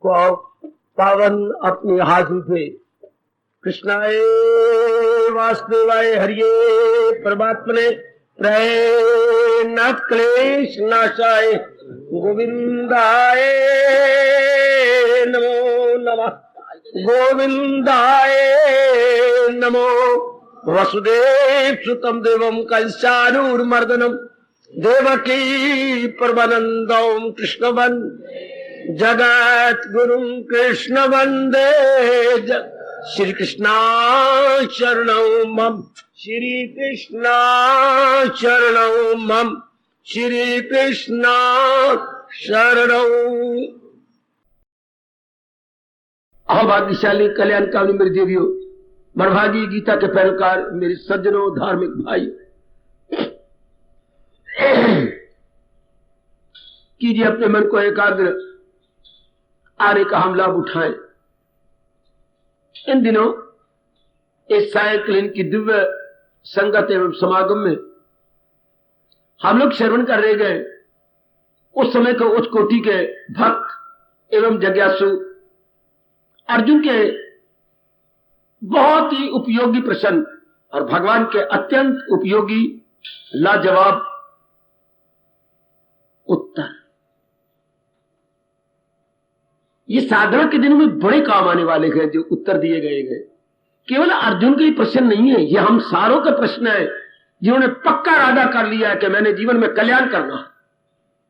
को पावन अपने हाथों से कृष्णाय वासुदेवाय हरिये परमात्मने प्रयनाथ क्लेश नाशाय गोविंदाय नमो नमः गोविंदाय नमो वसुदेव सुतम देवम कंसानूर्मर्दनम देवकी परमानंदम कृष्णवन जगत गुरु कृष्ण वंदे श्री कृष्णा शरणौ मम श्री कृष्णा शरणौ मम श्री कृष्णा शरणौ। अभाग्यशाली कल्याणकामी मेरी देवियों, बड़भागी गीता के पैरोकार मेरे सज्जनों, धार्मिक भाई, कीजिए अपने मन को एकाग्र, आने का हम लाभ उठाएं। इन दिनों इस सायंकालीन की दिव्य संगत एवं समागम में हम लोग श्रवण कर रहे गए उस समय को उच्च कोटि के भक्त एवं जिज्ञासु अर्जुन के बहुत ही उपयोगी प्रश्न और भगवान के अत्यंत उपयोगी लाजवाब उत्तर। ये साधना के दिनों में बड़े काम आने वाले हैं जो उत्तर दिए गए हैं। केवल अर्जुन के ही प्रश्न नहीं है, ये हम सारों का प्रश्न है जिन्होंने पक्का इरादा कर लिया है कि मैंने जीवन में कल्याण करना है।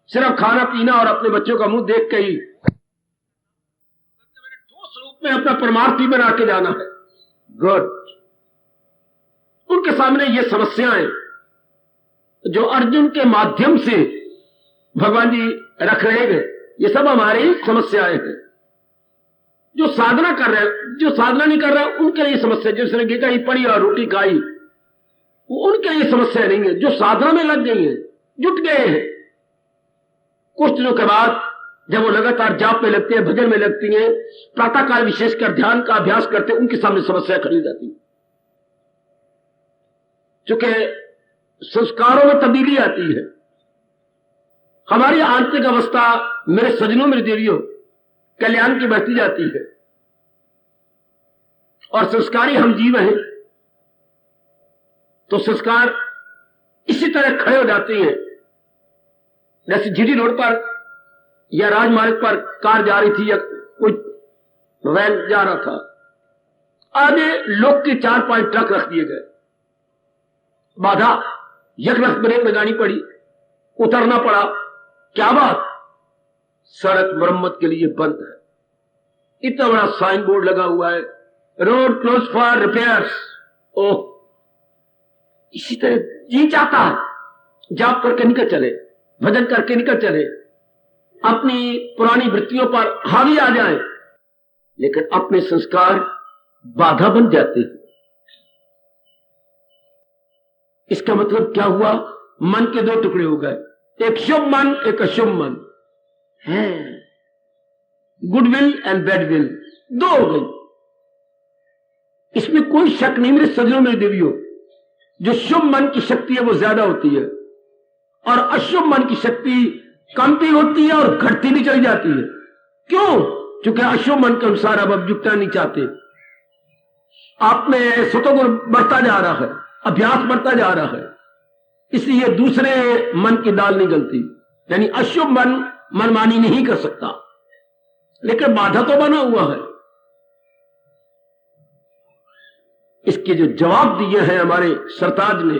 सिर्फ खाना पीना और अपने बच्चों का मुंह देख के ही मैंने ठोस रूप में अपना परमार्थी बना के जाना है। गुड। उनके सामने ये समस्याएं जो अर्जुन के माध्यम से भगवान जी रख रहे हैं, ये सब हमारी समस्याएं हैं। जो साधना कर रहे हैं, जो साधना नहीं कर रहा उनके लिए समस्या, जिसने गीता ही पढ़ी और रोटी खाई उनके लिए समस्या नहीं है। जो साधना में लग गई है, जुट गए हैं, कुछ दिनों के बाद जब वो लगातार जाप में लगती है, भजन में लगती है, प्रातःकाल विशेषकर ध्यान का अभ्यास करते हैं, उनके सामने समस्या खड़ी जाती है। चूंकि संस्कारों में तब्दीली आती है, हमारी आंतरिक अवस्था मेरे सज्जनों, मेरी देवियों, कल्याण की बढ़ती जाती है और संस्कारी हम जीव हैं तो संस्कार इसी तरह खड़े हो जाते हैं। जैसे जीटी रोड पर या राजमार्ग पर कार जा रही थी या कोई वैन जा रहा था, आगे लोग के 4-5 ट्रक रख दिए गए, बाधा, यकलख ब्रेक लगानी पड़ी, उतरना पड़ा। क्या बात, सड़क मरम्मत के लिए बंद है। इतना बड़ा साइन बोर्ड लगा हुआ है, रोड क्लोज फॉर रिपेयर्स। ओह, इसी तरह जी चाहता है जाप करके निकल चले, भजन करके निकल चले, अपनी पुरानी वृत्तियों पर हावी आ जाए, लेकिन अपने संस्कार बाधा बन जाते हैं। इसका मतलब क्या हुआ? मन के 2 टुकड़े हो गए, एक शुभ मन, एक अशुभ मन है। Good will and bad will 2 हो गई। इसमें कोई शक नहीं मेरे सज्जनों, मेरी देवियों, जो शुभ मन की शक्ति है वो ज्यादा होती है और अशुभ मन की शक्ति कम भी होती है और घटती भी चली जाती है। क्यों? क्योंकि अशुभ मन के अनुसार अब जुटना नहीं चाहते, आप में सतोगुण बढ़ता जा रहा है, अभ्यास बढ़ता जा रहा है, इसलिए दूसरे मन की दाल नहीं गलती। यानी अशुभ मन मनमानी नहीं कर सकता, लेकिन बाधा तो बना हुआ है। इसके जो जवाब दिए हैं हमारे सरताज ने,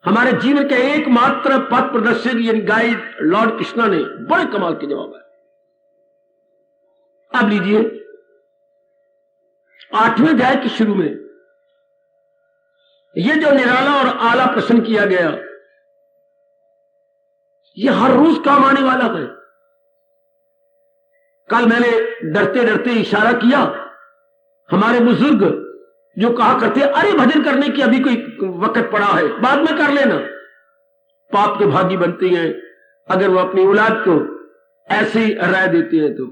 हमारे जीवन के एकमात्र पथ प्रदर्शक यानी गाइड लॉर्ड कृष्णा ने, बड़े कमाल के जवाब है। अब लीजिए 8वें अध्याय के शुरू में ये जो निराला और आला प्रश्न किया गया, ये हर रोज काम आने वाला है। कल मैंने डरते डरते इशारा किया, हमारे बुजुर्ग जो कहा करते अरे भजन करने की अभी कोई वक्त पड़ा है, बाद में कर लेना, पाप के भागी बनते हैं अगर वो अपनी औलाद को ऐसी राय देते हैं तो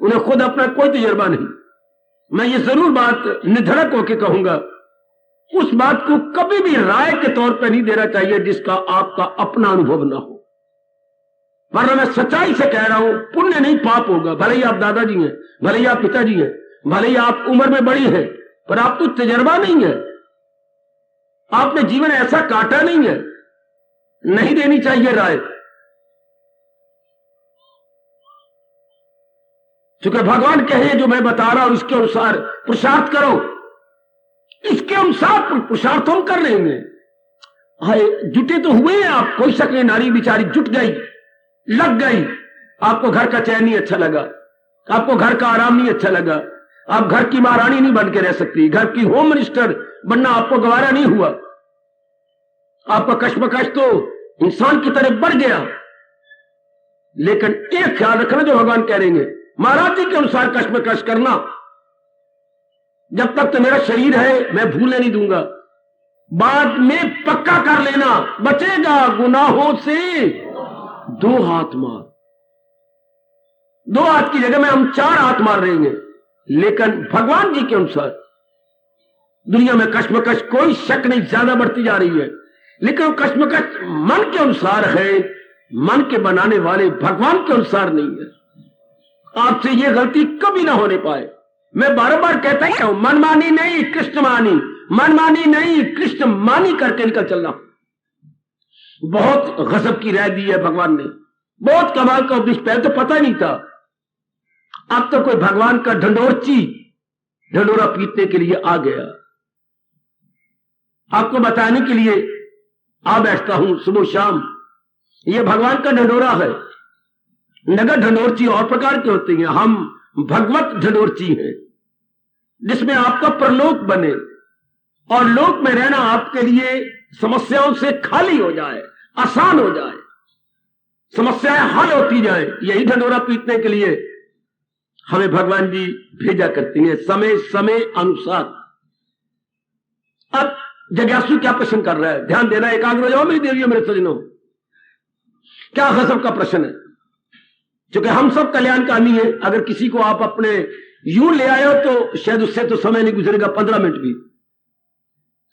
उन्हें खुद अपना कोई तजुर्बा नहीं। मैं ये जरूर बात निधड़क होकर कहूंगा, उस बात को कभी भी राय के तौर पर नहीं देना चाहिए जिसका आपका अपना अनुभव ना हो। वरना मैं सच्चाई से कह रहा हूं, पुण्य नहीं पाप होगा। भले ही आप दादाजी हैं, भले ही आप पिताजी हैं, भले ही आप उम्र में बड़ी हैं, पर आप तो तजर्बा नहीं है, आपने जीवन ऐसा काटा नहीं है। नहीं देनी चाहिए राय, क्योंकि भगवान कहे जो मैं बता रहा हूं इसके अनुसार पुरुषार्थ करो, इसके अनुसार पुरुषार्थ हम कर रहे हैं। जुटे तो हुए हैं आप, कोई शक नहीं, नारी बिचारी जुट गई, लग गई। आपको घर का चैन नहीं अच्छा लगा, आपको घर का आराम नहीं अच्छा लगा, आप घर की महारानी नहीं बन के रह सकती, घर की होम मिनिस्टर बनना आपको गवारा नहीं हुआ, आपका कश्मकश तो इंसान की तरफ बढ़ गया। लेकिन एक ख्याल रखना जो भगवान कह रहे हैं, महाराज जी के अनुसार कश्मकश करना, जब तक तो मेरा शरीर है मैं भूलने नहीं दूंगा, बाद में पक्का कर लेना, बचेगा गुनाहों से 2 हाथ मार। 2 हाथ की जगह में हम 4 हाथ मार रहे हैं। लेकिन भगवान जी के अनुसार दुनिया में कश्मकश कोई शक नहीं ज्यादा बढ़ती जा रही है, लेकिन कश्मकश मन के अनुसार है, मन के बनाने वाले भगवान के अनुसार नहीं है। आपसे यह गलती कभी ना होने पाए। मैं बार बार कहता ही हूं, मनमानी नहीं कृष्ण मानी, मनमानी नहीं कृष्ण मानी करके निकल चलना। बहुत गजब की राय दी है भगवान ने, बहुत कमाल का उपदेश, पहले तो पता ही नहीं था। अब तो कोई भगवान का ढंडोरची ढंडोरा पीटने के लिए आ गया। आपको बताने के लिए आ बैठता हूं सुबह शाम, यह भगवान का ढंडोरा है। नगर ढंडोरची और प्रकार के होते हैं, हम भगवत ढंडोरची हैं, जिसमें आपका परलोक बने और लोक में रहना आपके लिए समस्याओं से खाली हो जाए, आसान हो जाए, समस्याएं हल होती जाए। यही ढंडोरा पीटने के लिए हमें भगवान जी भेजा करती हैं, समय समय अनुसार। अब जिज्ञासु क्या प्रश्न कर रहा है, ध्यान देना, एकाग्र हो जाओ मेरी देवियों मेरे सजनों। क्या गजब का प्रश्न है, क्योंकि हम सब कल्याणकामी हैं। अगर किसी को आप अपने यूं ले आए हो तो शायद उससे तो समय नहीं गुजरेगा 15 मिनट भी।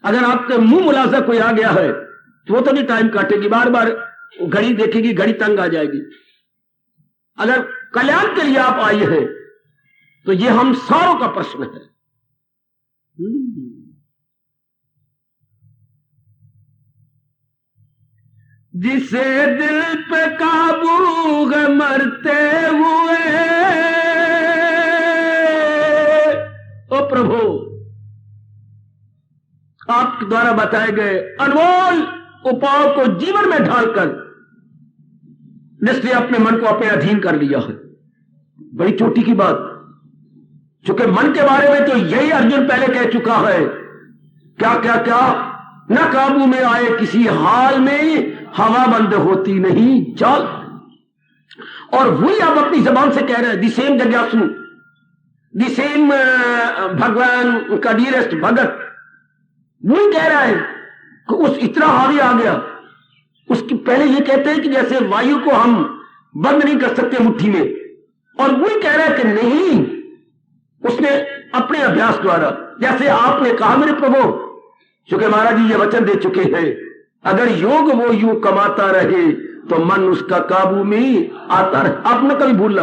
अगर आपके मुंह मुलाजा कोई आ गया है तो वो तो नहीं टाइम काटेगी, बार बार घड़ी देखेगी, घड़ी तंग आ जाएगी। अगर कल्याण के लिए आप आए हैं तो ये हम सारों का प्रश्न है। जिसे दिल पे काबू है मरते हुए, ओ प्रभु आपके द्वारा बताए गए अनमोल उपायों को जीवन में ढालकर जिसने अपने मन को अपने अधीन कर लिया है। बड़ी चोटी की बात, चूंकि मन के बारे में तो यही अर्जुन पहले कह चुका है, क्या क्या क्या न काबू में आए किसी हाल में, हवा बंद होती नहीं चाल। और वही आप अपनी जबान से कह रहे हैं, दी सेम जिज्ञासु, दी सेम भगवान का डियरेस्ट भगत वही कह रहा है कि उस इतना हावी आ गया। उसके पहले ये कहते हैं कि जैसे वायु को हम बंद नहीं कर सकते मुट्ठी में, और वही कह रहा है कि नहीं, उसने अपने अभ्यास द्वारा, जैसे आपने कहा मेरे प्रभु, क्योंकि महाराज जी ये वचन दे चुके हैं, अगर योग वो यूं कमाता रहे तो मन उसका काबू में आता रहे। आप न कभी भूलना,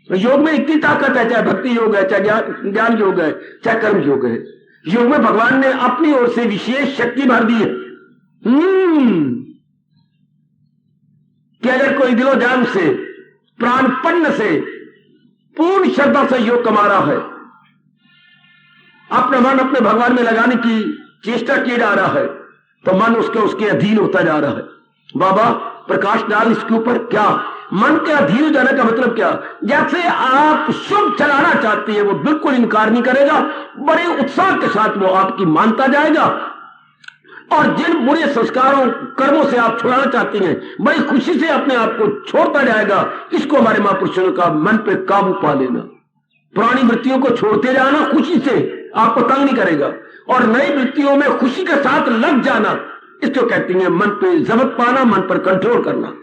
योग में इतनी ताकत है, चाहे भक्ति योग है, चाहे ज्ञान योग है, चाहे कर्म योग है। योग में भगवान ने अपनी ओर से विशेष शक्ति भर दी है कि अगर कोई दिलो जान से, प्राणपन्न से, पूर्ण श्रद्धा से योग कमा रहा है, अपना मन अपने भगवान में लगाने की चेष्टा किए जा रहा है, तो मन उसके अधीन होता जा रहा है। बाबा प्रकाश डाल इसके ऊपर। क्या मन के अधीन हो जाने का मतलब क्या? जैसे आप शुभ चलाना चाहती है, वो बिल्कुल इनकार नहीं करेगा, बड़े उत्साह के साथ वो आपकी मानता जाएगा, और जिन बुरे संस्कारों कर्मों से आप छुड़ाना चाहती हैं, बड़ी खुशी से अपने आप को छोड़ता जाएगा। इसको हमारे महापुरुषों का मन पे काबू पा लेना, पुरानी वृत्तियों को छोड़ते जाना खुशी से, आपको तंग नहीं करेगा, और नई वृत्तियों में खुशी के साथ लग जाना, इसको कहती हैं मन पे जबत पाना, मन पर कंट्रोल करना।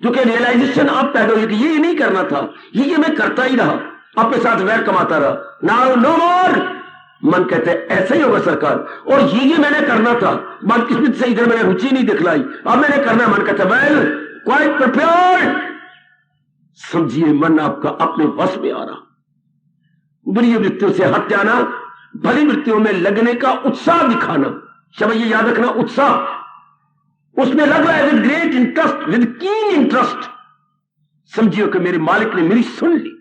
जो कि रियलाइजेशन आप पैदा हुई कि ये नहीं करना था, ये मैं करता ही रहा, अपने साथ वैर कमाता रहा। नाउ नो मोर, मन कहते ऐसे ही होगा सरकार, और ये मैंने करना था, बदकिस्मत से इधर मैंने रुचि नहीं दिखलाई, अब मैंने करना। मन कहते वेल क्वाइट प्रिपेयर्ड। समझिए मन आपका अपने वश में आ रहा। बुरी वृत्तियों से हट जाना, भली वृत्तियों में लगने का उत्साह दिखाना। शब्द ये याद रखना, उत्साह उसमें लग रहा है with great interest, with keen interest. समझिए कि मेरे मालिक ने मेरी सुन ली।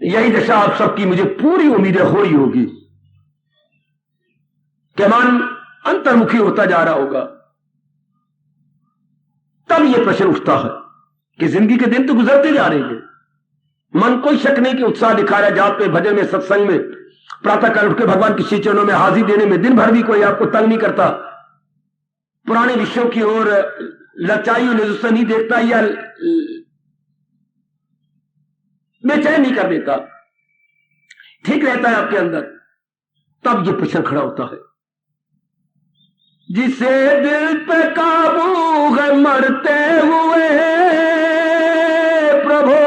यही दशा आप सबकी मुझे पूरी उम्मीदें हो रही होगी कि मन अंतर्मुखी होता जा रहा होगा। तब यह प्रश्न उठता है कि जिंदगी के दिन तो गुजरते जा रहे हैं, मन कोई शक नहीं कि उत्साह दिखा रहा है, जाप पे, भजन में, सत्संग में, प्रातः काल उठ के भगवान के श्री चरणों में हाजिरी देने में, दिन भर भी कोई आपको तंग नहीं करता, पुराने विषयों की ओर लचाई और नहीं देखता या बेचैन नहीं कर देता, ठीक रहता है आपके अंदर। तब ये प्रश्न खड़ा होता है, जिसे दिल पे काबू है मरते हुए प्रभु,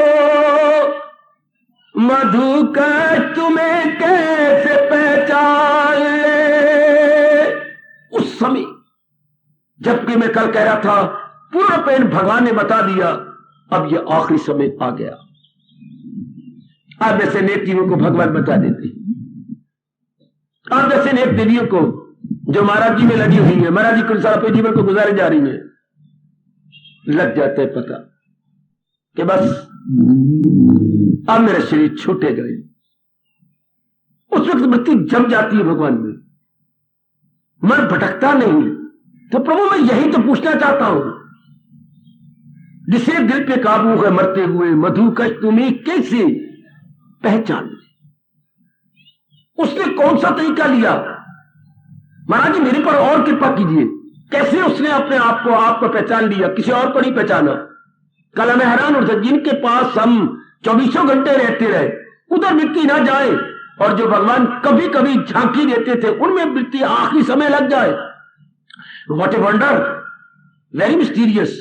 मधु का तुम्हें कैसे पहचान ले। उस समय जबकि मैं कल कह रहा था पूरा पेन भगवान ने बता दिया, अब ये आखिरी समय आ गया। आप जैसे नेक जीवों को भगवान बता देते, आप जैसे नेक देवियों को जो महाराज जी में लगी हुई है, महाराज जी कुल सारा अपने जीवन को गुजारे जा रही है, लग जाते हैं पता कि बस अब मेरा शरीर छूटेगा। उस वक्त मृत्यु जम जाती है भगवान में, मन भटकता नहीं। तो प्रभु मैं यही तो पूछना चाहता हूं, जिसे दिल पे काबू है मरते हुए, मधु का तुम्हें कैसे पहचान ले। उसने कौन सा तरीका लिया? महाराज जी मेरे पर और कृपा कीजिए, कैसे उसने अपने आप को पहचान लिया, किसी और को नहीं पहचाना। कल हमें हैरान होता, जिनके पास हम 24 घंटे रहते रहे, उधर वृत्ति ना जाए, और जो भगवान कभी कभी झांकी देते थे उनमें वृत्ति आखिरी समय लग जाए। What a wonder, very mysterious.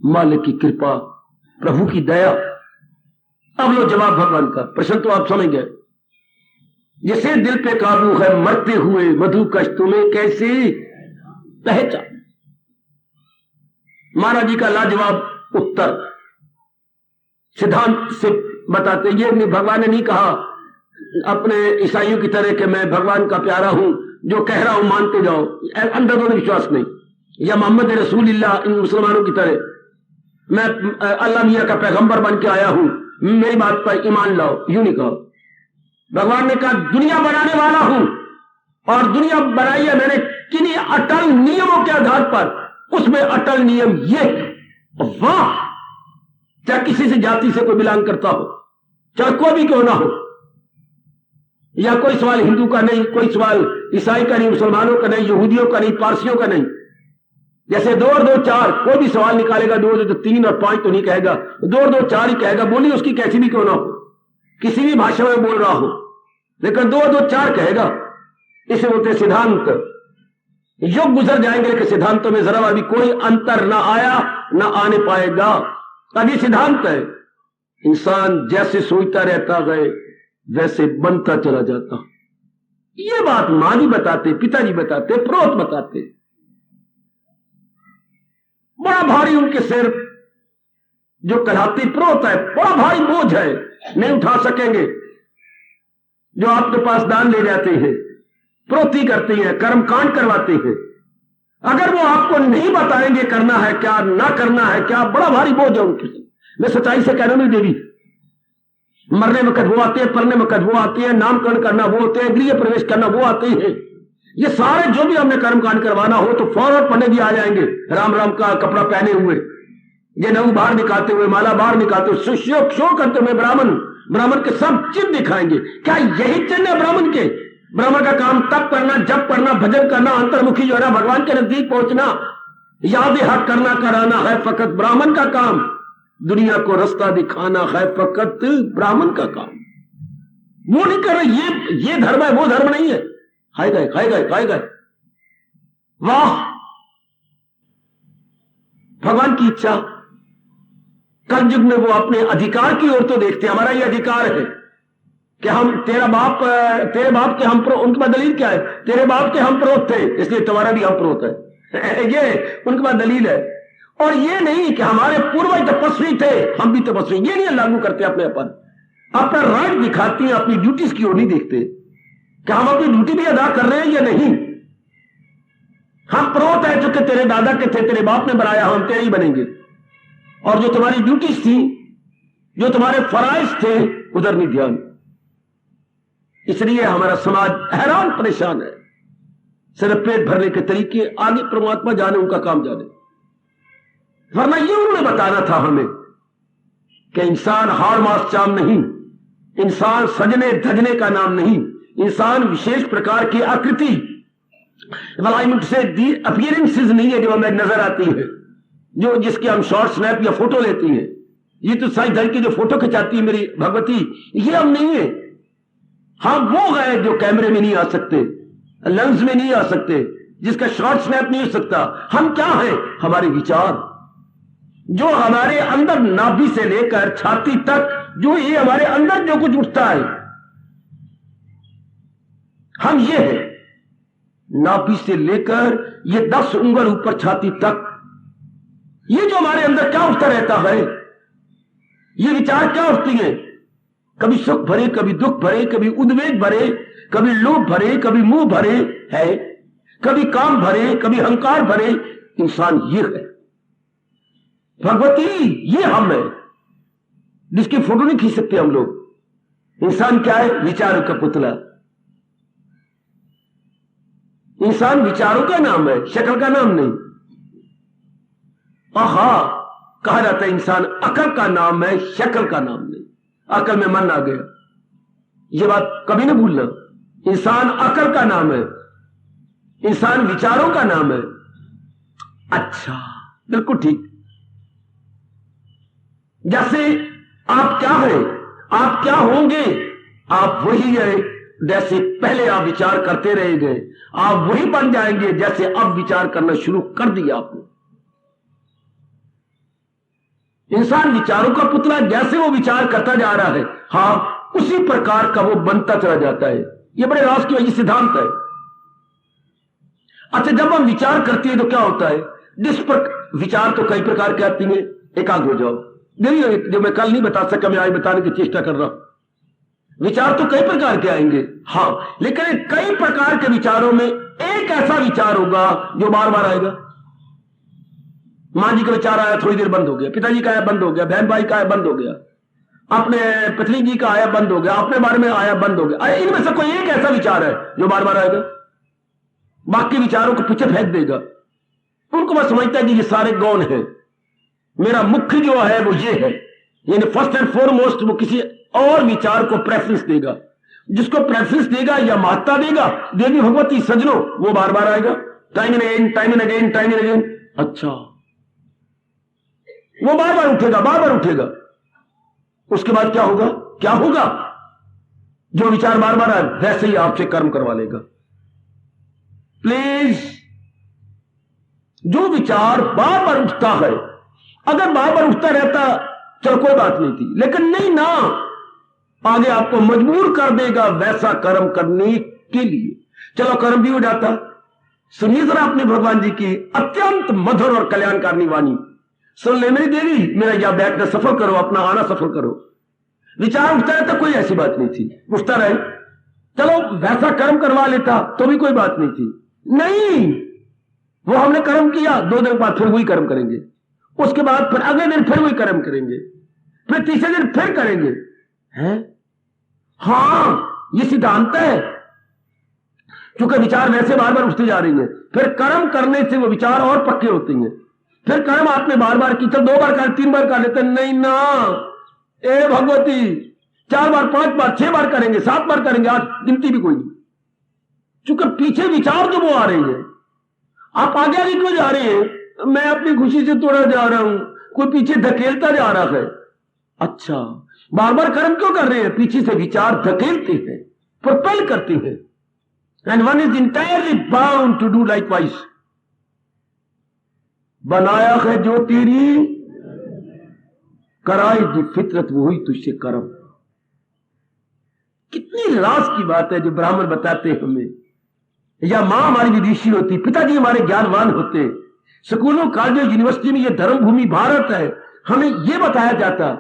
मालिक की कृपा, प्रभु की दया। अब लो जवाब भगवान का। प्रश्न तो आप समझ गए, जिसे दिल पे काबू है मरते हुए, मधु कश तुम्हें कैसे पहचान। महाराज जी का लाजवाब उत्तर सिद्धांत से बताते, ये भगवान ने नहीं कहा अपने ईसाइयों की तरह कि मैं भगवान का प्यारा हूं, जो कह रहा हूं मानते जाओ, अंदर विश्वास नहीं, या मोहम्मद रसूलुल्लाह इन मुसलमानों की तरह मैं अल्लाह मियां का पैगंबर बन के आया हूं, मेरी बात पर ईमान लाओ, यूं नहीं कहा। भगवान ने कहा दुनिया बनाने वाला हूं, और दुनिया बनाई है मैंने किन्हीं अटल नियमों के आधार पर। उसमें अटल नियम ये, वाह, चाहे किसी से जाति से कोई बिलोंग करता हो, चाहे कोई भी क्यों ना हो, या कोई सवाल हिंदू का नहीं, कोई सवाल ईसाई का नहीं, मुसलमानों का नहीं, यहूदियों का नहीं, पारसियों का नहीं। जैसे 2 और 2 4, कोई भी सवाल निकालेगा 2 और 2 3 और 5 तो नहीं कहेगा, 2 और 2 4 ही कहेगा, बोली उसकी कैसी भी क्यों ना हो, किसी भी भाषा में बोल रहा हो, लेकिन 2 और 2 4 कहेगा। इसे बोलते सिद्धांत। युग गुजर जाएंगे लेकिन सिद्धांतों में जरा अभी कोई अंतर ना आया, ना आने पाएगा। अभी सिद्धांत है, इंसान जैसे सोचता रहता है वैसे बनता चला जाता। ये बात मां जी बताते, पिताजी बताते, प्रोत बताते। बड़ा भारी उनके सिर जो कहलाती प्रोत है, बड़ा भारी बोझ है, नहीं उठा सकेंगे। जो आपके पास दान ले जाते हैं, प्रोती करती है, कर्मकांड करवाते हैं, अगर वो आपको नहीं बताएंगे करना है क्या, ना करना है क्या, बड़ा भारी बोझ है उनके सिर। मैं सच्चाई से कह रहा हूं देवी, मरने वक्त वो आते हैं, पढ़ने वक्त वो आते हैं, नामकरण करना वो होते हैं, गृह प्रवेश करना वो आते हैं। ये सारे जो भी हमने कर्मकांड करवाना हो तो फौरन पंडित जी आ जाएंगे, राम राम का कपड़ा पहने हुए, ये नऊ बाहर निकालते हुए, माला बाहर निकालते हुए, सुश्योग शो करते हुए ब्राह्मण के सब चिन्ह दिखाएंगे। क्या यही चिन्ह है ब्राह्मण के? ब्राह्मण का काम तप करना, जप करना, भजन करना, अंतर्मुखी जो है ना, भगवान के नजदीक पहुंचना, याद हक करना, कराना है फकत ब्राह्मण का काम। दुनिया को रास्ता दिखाना है फकत ब्राह्मण का काम। वो नहीं कर रहे, ये धर्म है, वो धर्म नहीं है। खाए गए। वाह, भगवान की इच्छा कलयुग में वो अपने अधिकार की ओर तो देखते हैं, हमारा ये अधिकार है कि हम तेरे बाप के हम उनके पास दलील क्या है? तेरे बाप के हम प्रोत थे इसलिए तुम्हारा भी हम प्रोत है। ये उनके पास दलील है। और ये नहीं कि हमारे पूर्वज तपस्वी थे हम भी तपस्वी, ये नहीं लागू करते अपने अपना राइट दिखाती हैं, अपनी ड्यूटीज की ओर नहीं देखते कि हम अपनी ड्यूटी भी अदा कर रहे हैं या नहीं। हम प्रोत है चूंकि तेरे दादा के थे, तेरे बाप ने बनाया, हम तेरे ही बनेंगे। और जो तुम्हारी ड्यूटीज थी, जो तुम्हारे फराइज थे, उधर नहीं ध्यान। इसलिए हमारा समाज हैरान परेशान है। सिर्फ पेट भरने के तरीके, आगे परमात्मा जाने, उनका काम जाने। वरना ये उन्होंने बताना था हमें कि इंसान हार मास चाम नहीं, इंसान सजने धजने का नाम नहीं, इंसान विशेष प्रकार की आकृति से दी अपीयरेंसेस नहीं है जो हमें नजर आती है, जो जिसके हम शॉर्ट स्नैप या फोटो लेती हैं। ये तो साइज धर की जो फोटो खिंचाती है मेरी भगवती, ये हम नहीं है। हम वो है जो कैमरे में नहीं आ सकते, लेंस में नहीं आ सकते, जिसका शॉर्ट स्नैप नहीं हो सकता। हम क्या हैं? हमारे विचार, जो हमारे अंदर नाभि से लेकर छाती तक, जो ये हमारे अंदर जो कुछ उठता है, हम ये है। नाभि से लेकर ये 10 उंगल ऊपर छाती तक, ये जो हमारे अंदर क्या उठता रहता है, ये विचार क्या उठती है? कभी सुख भरे, कभी दुख भरे, कभी उद्वेग भरे, कभी लोभ भरे, कभी मोह भरे है, कभी काम भरे, कभी अहंकार भरे। इंसान ये है। भगवती ये हम है, जिसकी फोटो नहीं खींच सकते हम लोग। इंसान क्या है? विचारों का पुतला। इंसान विचारों का नाम है, शक्ल का नाम नहीं। आहा, कहा जाता है इंसान अकल का नाम है, शक्ल का नाम नहीं। अकल में मन आ गया, यह बात कभी ना भूलना। इंसान अकल का नाम है, इंसान विचारों का नाम है। अच्छा, बिल्कुल ठीक। जैसे आप क्या हैं, आप क्या होंगे, आप वही है जैसे पहले आप विचार करते रह गए, आप वही बन जाएंगे जैसे अब विचार करना शुरू कर दिया आपने। इंसान विचारों का पुतला, जैसे वो विचार करता जा रहा है, हाँ उसी प्रकार का वो बनता चला जाता है। ये बड़े राज की वजह सिद्धांत है। अच्छा, जब हम विचार करते हैं तो क्या होता है? विचार तो कई प्रकार के आती हैं। एकाग्र हो जाओ, देखिए जो मैं कल नहीं बता सका, मैं आज बताने की चेष्टा कर रहा हूं। विचार तो कई प्रकार के आएंगे, हाँ, लेकिन कई प्रकार के विचारों में एक ऐसा विचार होगा जो बार बार आएगा। मां जी का विचार आया, थोड़ी देर बंद हो गया, पिताजी का आया, बंद हो गया, बहन भाई का आया, बंद हो गया, अपने पत्नी जी का आया, बंद हो गया, अपने बारे में आया, बंद हो गया। इनमें से कोई एक ऐसा विचार है जो बार बार आएगा, बाकी विचारों को पीछे फेंक देगा। उनको बस समझता है कि ये सारे गौण है, मेरा मुख्य जो है वो ये है। यानी फर्स्ट एंड फॉरमोस्ट वो किसी और विचार को प्रेफरेंस देगा। जिसको प्रेफरेंस देगा या महत्ता देगा, देवी भगवती सजनों, वो बार बार आएगा, time and again, time and again, time and again. अच्छा, वो बार बार उठेगा, बार बार उठेगा। उसके बाद क्या होगा? क्या होगा? जो विचार बार बार आए वैसे ही आपसे कर्म करवा लेगा। प्लीज, जो विचार बार बार उठता है, अगर बार बार उठता रहता चलो कोई बात नहीं थी, लेकिन नहीं ना, आगे आपको मजबूर कर देगा वैसा कर्म करने के लिए। चलो कर्म भी हो जाता। सुनिए जरा अपने भगवान जी की अत्यंत मधुर और कल्याणकारी वाणी सुन ले मेरी देवी। मेरा यहां बैठकर सफर करो, अपना आना सफर करो। विचार उठता रहता, कोई ऐसी बात नहीं थी, उठता रहे, चलो वैसा कर्म करवा लेता तो भी कोई बात नहीं थी। नहीं, वो हमने कर्म किया, 2 दिन बाद फिर वही कर्म करेंगे, उसके बाद फिर अगले दिन फिर वही कर्म करेंगे, फिर तीसरे दिन फिर करेंगे। हैं? हाँ, ये सिद्धांत है। क्योंकि विचार वैसे बार बार उठते जा रही है, फिर कर्म करने से वो विचार और पक्के होते हैं। फिर कर्म आपने बार बार की, चल 2 बार कर, 3 बार कर लेते, नहीं ना, ए भगवती 4 बार, 5 बार, 6 बार करेंगे, 7 बार करेंगे, आज गिनती भी कोई नहीं। क्योंकि पीछे विचार जो वो आ रही है, आप आगे आगे क्यों जा रहे हैं? मैं अपनी खुशी से तोड़ा जा रहा हूं, कोई पीछे धकेलता जा रहा है। अच्छा, बार बार कर्म क्यों कर रहे हैं? पीछे से विचार धकेलते हैं, प्रोपेल करते हैं। And one is entirely bound to do likewise. बनाया है जो तेरी, कराएगी फितरत वही तुझसे करम। कितनी राज की बात है जो ब्राह्मण बताते हैं हमें। या मां हमारी विदेशी होती, पिताजी हमारे ज्ञानवान होते, स्कूलों कॉलेजों यूनिवर्सिटी में ये धर्म भूमि भारत है, हमें यह बताया जाता।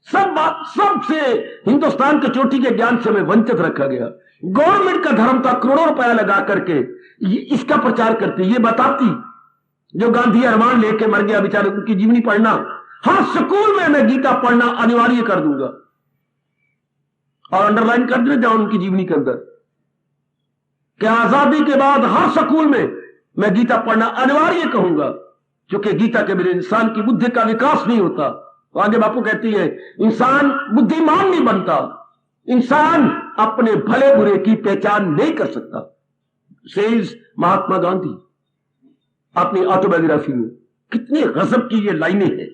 सब बात सबसे हिंदुस्तान के चोटी के ज्ञान से हमें वंचित रखा गया। गवर्नमेंट का धर्म था, करोड़ों रुपया लगा करके इसका प्रचार करती, ये बताती। जो गांधी अरमान लेके मर गया बेचारे, उनकी जीवनी पढ़ना। हाँ, स्कूल में मैं गीता पढ़ना अनिवार्य कर दूंगा और अंडरलाइन कर दे जाओ उनकी जीवनी के अंदर कि आजादी के बाद हर स्कूल में मैं गीता पढ़ना अनिवार्य कहूंगा, क्योंकि गीता के बिना इंसान की बुद्धि का विकास नहीं होता। तो आगे बापू कहती है इंसान बुद्धिमान नहीं बनता, इंसान अपने भले बुरे की पहचान नहीं कर सकता। सेज महात्मा गांधी अपनी ऑटोबायोग्राफी में। कितने गजब की ये लाइनें हैं।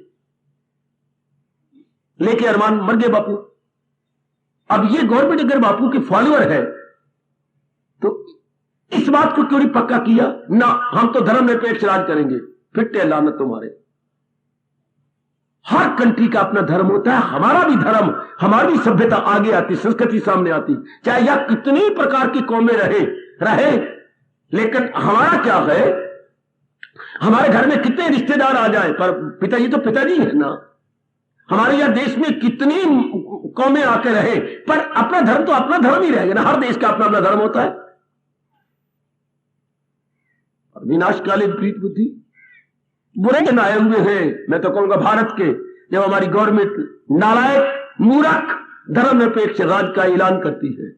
लेके अरमान मर गए बापू। अब ये गवर्नमेंट अगर बापू के फॉलोअर है तो इस बात को क्यों नहीं पक्का किया ना, हम तो धर्म निरपेक्ष राज करेंगे। फिर लानत तुम्हारे। हर कंट्री का अपना धर्म होता है, हमारा भी धर्म, हमारी सभ्यता आगे आती, संस्कृति सामने आती, चाहे यह कितनी प्रकार की कौमें रहे, लेकिन हमारा क्या है, हमारे घर में कितने रिश्तेदार आ जाए पर पिताजी तो पिताजी है ना। हमारे यहां देश में कितनी कौमें आके रहे पर अपना धर्म तो अपना धर्म ही रहेगा ना। हर देश का अपना अपना धर्म होता है। विनाशकाली विपरीत बुद्धि बुरे दिन आए हुए हैं, मैं तो कहूंगा भारत के, जब हमारी गवर्नमेंट नालायक मूर्ख धर्म निरपेक्ष राज का ऐलान करती है।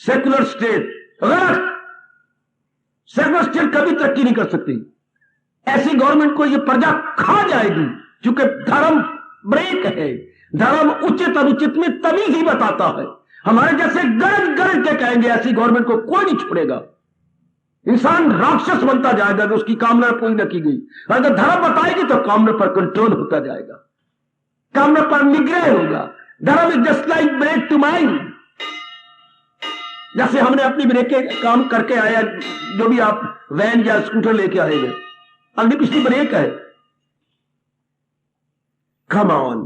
सेकुलर स्टेट गलत। सेकुलर स्टेट कभी तरक्की नहीं कर सकती। ऐसी गवर्नमेंट को यह प्रजा खा जाएगी, क्योंकि धर्म ब्रेक है। धर्म उचित अनुचित में तमीज ही बताता है। हमारे जैसे गरज गरज के कहेंगे ऐसी गवर्नमेंट को कोई नहीं छोड़ेगा। इंसान राक्षस बनता जाएगा अगर उसकी कामना पूरी न की गई। अगर धर्म बताएगी तो कामना पर कंट्रोल होता जाएगा, कामना पर निग्रह होगा। Dharma is just like brake to mind. जैसे हमने अपनी ब्रेक के काम करके आया, जो भी आप वैन या स्कूटर लेके आएंगे, अगली पिछली ब्रेक है। कम ऑन,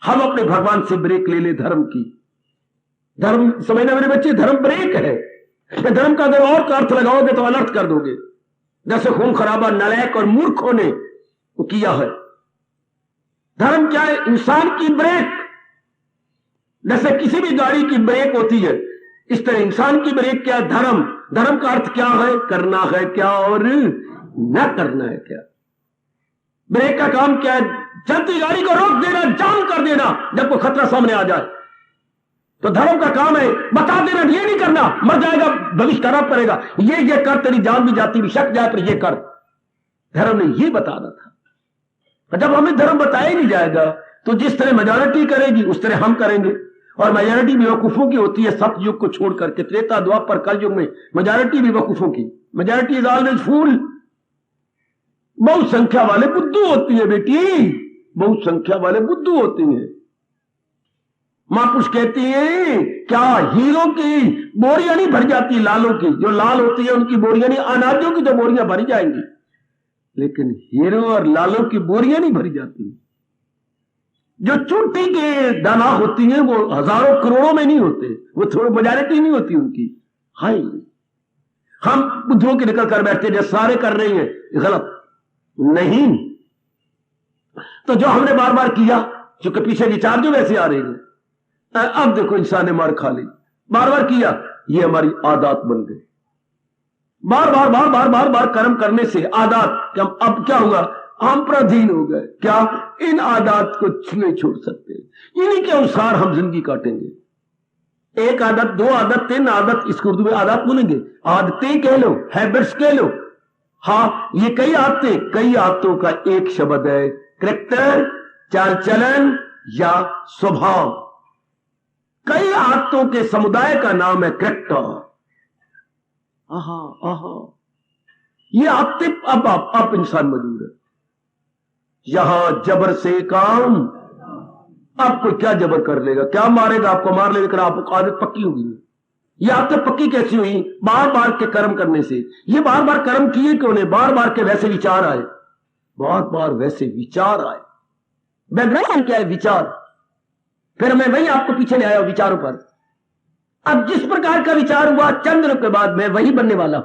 हम अपने भगवान से ब्रेक ले ले धर्म की। धर्म समझना मेरे बच्चे, धर्म ब्रेक है। धर्म का अगर और अर्थ लगाओगे तो अनर्थ कर दोगे, जैसे खून खराबा नालायक और मूर्खों ने किया है। धर्म क्या है? इंसान की ब्रेक। जैसे किसी भी गाड़ी की ब्रेक होती है, इस तरह इंसान की ब्रेक क्या है? धर्म। धर्म का अर्थ क्या है? करना है क्या और न करना है क्या। ब्रेक का काम क्या है? चलती गाड़ी को रोक देना, जाम कर देना जब कोई खतरा सामने आ जाए। तो धर्म का काम है बता देना, ये नहीं करना, मर जाएगा, भविष्य खराब करेगा, ये कर, तेरी जान भी जाती भी शक जाए पर ये कर। धर्म ने ये बताना था। जब हमें धर्म बताया ही नहीं जाएगा तो जिस तरह मेजॉरिटी करेगी उस तरह हम करेंगे। और मेजॉरिटी बेवकूफों की होती है, सतयुग को छोड़ करके। त्रेता द्वापर कलयुग में मेजॉरिटी बेवकूफों की। मेजॉरिटी इज ऑलवेज फूल। बहुत संख्या वाले बुद्धू होती है बेटी, बहुत संख्या वाले बुद्धू होती हैं। महापुरुष कहती है क्या हीरो की बोरियां नहीं भर जाती लालों की, जो लाल होती है उनकी बोरियां नहीं, अनाजों की तो बोरियां भरी जाएंगी, लेकिन हीरो और लालों की बोरियां नहीं भरी जाती। जो चूटी के दाना होती हैं वो हजारों करोड़ों में नहीं होते, वो थोड़ी मेजॉरिटी नहीं होती उनकी। हाय, हम बुद्धुओं के निकल कर बैठते जो सारे कर रही हैं, गलत नहीं। तो जो हमने बार बार किया, क्योंकि पीछे विचार जो वैसे आ रही है, अब देखो इंसान ने मार खा ली, बार बार किया, ये हमारी आदत बन गई। बार बार बार बार बार बार कर्म करने से आदत, अब क्या हुआ? हम पराधीन हो गए। क्या? इन आदत को नहीं छोड़ सकते, इन्हीं के अनुसार हम जिंदगी काटेंगे। एक आदत, दो आदत, तीन आदत, इसको उर्दू में आदत बोलेंगे, आदतें कह लो, हैबिट्स कह लो। हाँ, ये कई आदतें, कई आदतों का एक शब्द है कैरेक्टर, चाल चलन या स्वभाव। कई आदतों के समुदाय का नाम है कैरेक्टर। आहा आहा, ये आदतें अब इंसान मौजूद है। यहां जबर से काम, अब कोई क्या जबर कर लेगा, क्या मारेगा आपको, मार लेगा, लेकिन आपको आदत पक्की होगी। ये आदत पक्की कैसी हुई? बार बार के कर्म करने से। ये बार बार कर्म किए क्यों ने? बार बार के वैसे विचार आए, बार बार वैसे विचार आए। बैकग्राउंड क्या है? विचार। फिर मैं वही आपको पीछे ले आया विचारों पर। अब जिस प्रकार का विचार हुआ चंद दिनों के बाद मैं वही बनने वाला।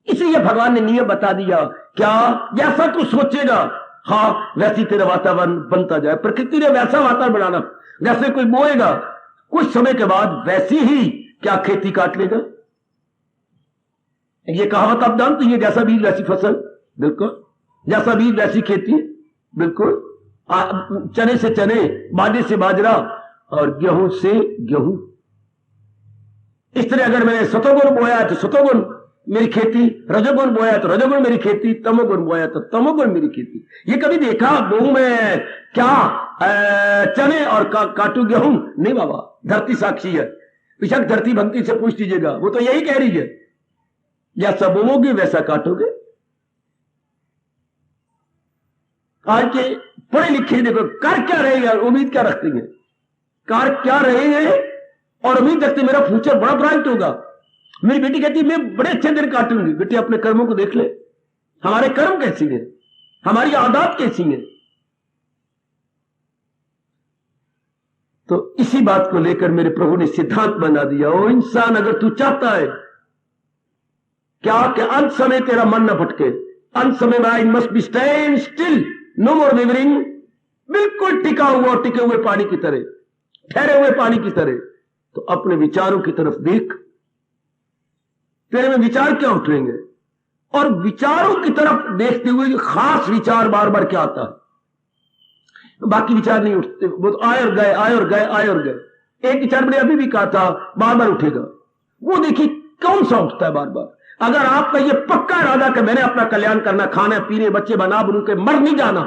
इसलिए भगवान ने नियम बता दिया, क्या जैसा तू सोचेगा हाँ वैसी तेरा वातावरण बनता जाए। प्रकृति ने वैसा वातावरण बनाना, जैसे कोई बोएगा कुछ समय के बाद वैसी ही क्या खेती काट लेगा। ये कहावत आप जानते हैं, जैसा बीज वैसी फसल। बिल्कुल, जैसा बीज वैसी खेती। बिल्कुल, चने से चने, बाजरे से बाजरा और गेहूं से गेहूं। इस तरह अगर मैंने सतोगुण बोया तो सतोगुण मेरी खेती, रजोगुण बोया तो रजोगुण मेरी खेती, तमोगुण बोया तो तमोगुण मेरी खेती। ये कभी देखा गेहूं में क्या चने और काटू गेहूं? नहीं बाबा, धरती साक्षी है। बेशक धरती भक्ति से पूछ लीजिएगा, वो तो यही कह रही है, जैसा बोओगे वैसा काटोगे। आज के पढ़े लिखे देखो कर क्या रहे हैं, उम्मीद क्या रखते हैं, कार क्या रहे हैं और उम्मीद रखते मेरा फ्यूचर बड़ा ब्राइट होगा। मेरी बेटी कहती मैं बड़े अच्छे दिन काटूंगी। बेटी अपने कर्मों को देख ले, हमारे कर्म कैसी है, हमारी आदत कैसी है। तो इसी बात को लेकर मेरे प्रभु ने सिद्धांत बना दिया, ओ इंसान अगर तू चाहता है क्या कि अंत समय तेरा मन न भटके, अंत समय में I must be stand still, no more wavering, बिल्कुल टिका हुआ टिके हुए पानी की तरह, ठहरे हुए पानी की तरह, तो अपने विचारों की तरफ देख, तेरे में विचार क्या उठेंगे। और विचारों की तरफ देखते हुए खास विचार बार बार क्या आता है, बाकी विचार नहीं उठते, वो तो आए और गए, आए और गए, आए और गए। एक विचार मैंने अभी भी कहा था बार बार उठेगा, वो देखिए कौन सा उठता है बार बार। अगर आपका ये पक्का इरादा कि मैंने अपना कल्याण करना, खाने पीने बच्चे बना बनू के मर नहीं जाना,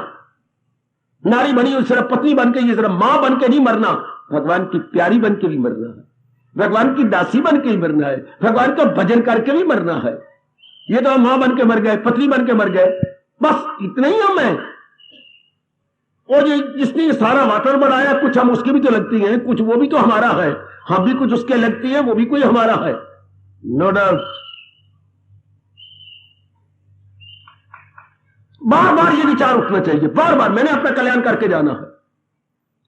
नारी बनी हुई सिर्फ पत्नी बन के, ये सिर्फ मां बन के नहीं मरना, भगवान की प्यारी बन के भी मरना है, भगवान की दासी बन के ही मरना है, भगवान का भजन करके भी मरना है। ये तो हम मां बन के मर गए, पत्नी बन के मर गए, बस इतना ही हम हैं। और जिसने ये सारा वातावरण बनाया, कुछ हम उसकी भी तो लगती हैं, कुछ वो भी तो हमारा है, हम भी कुछ उसके लगती है, वो भी कोई हमारा है, नो डाउट। बार बार ये विचार उठना चाहिए, बार बार मैंने अपना कल्याण करके जाना है,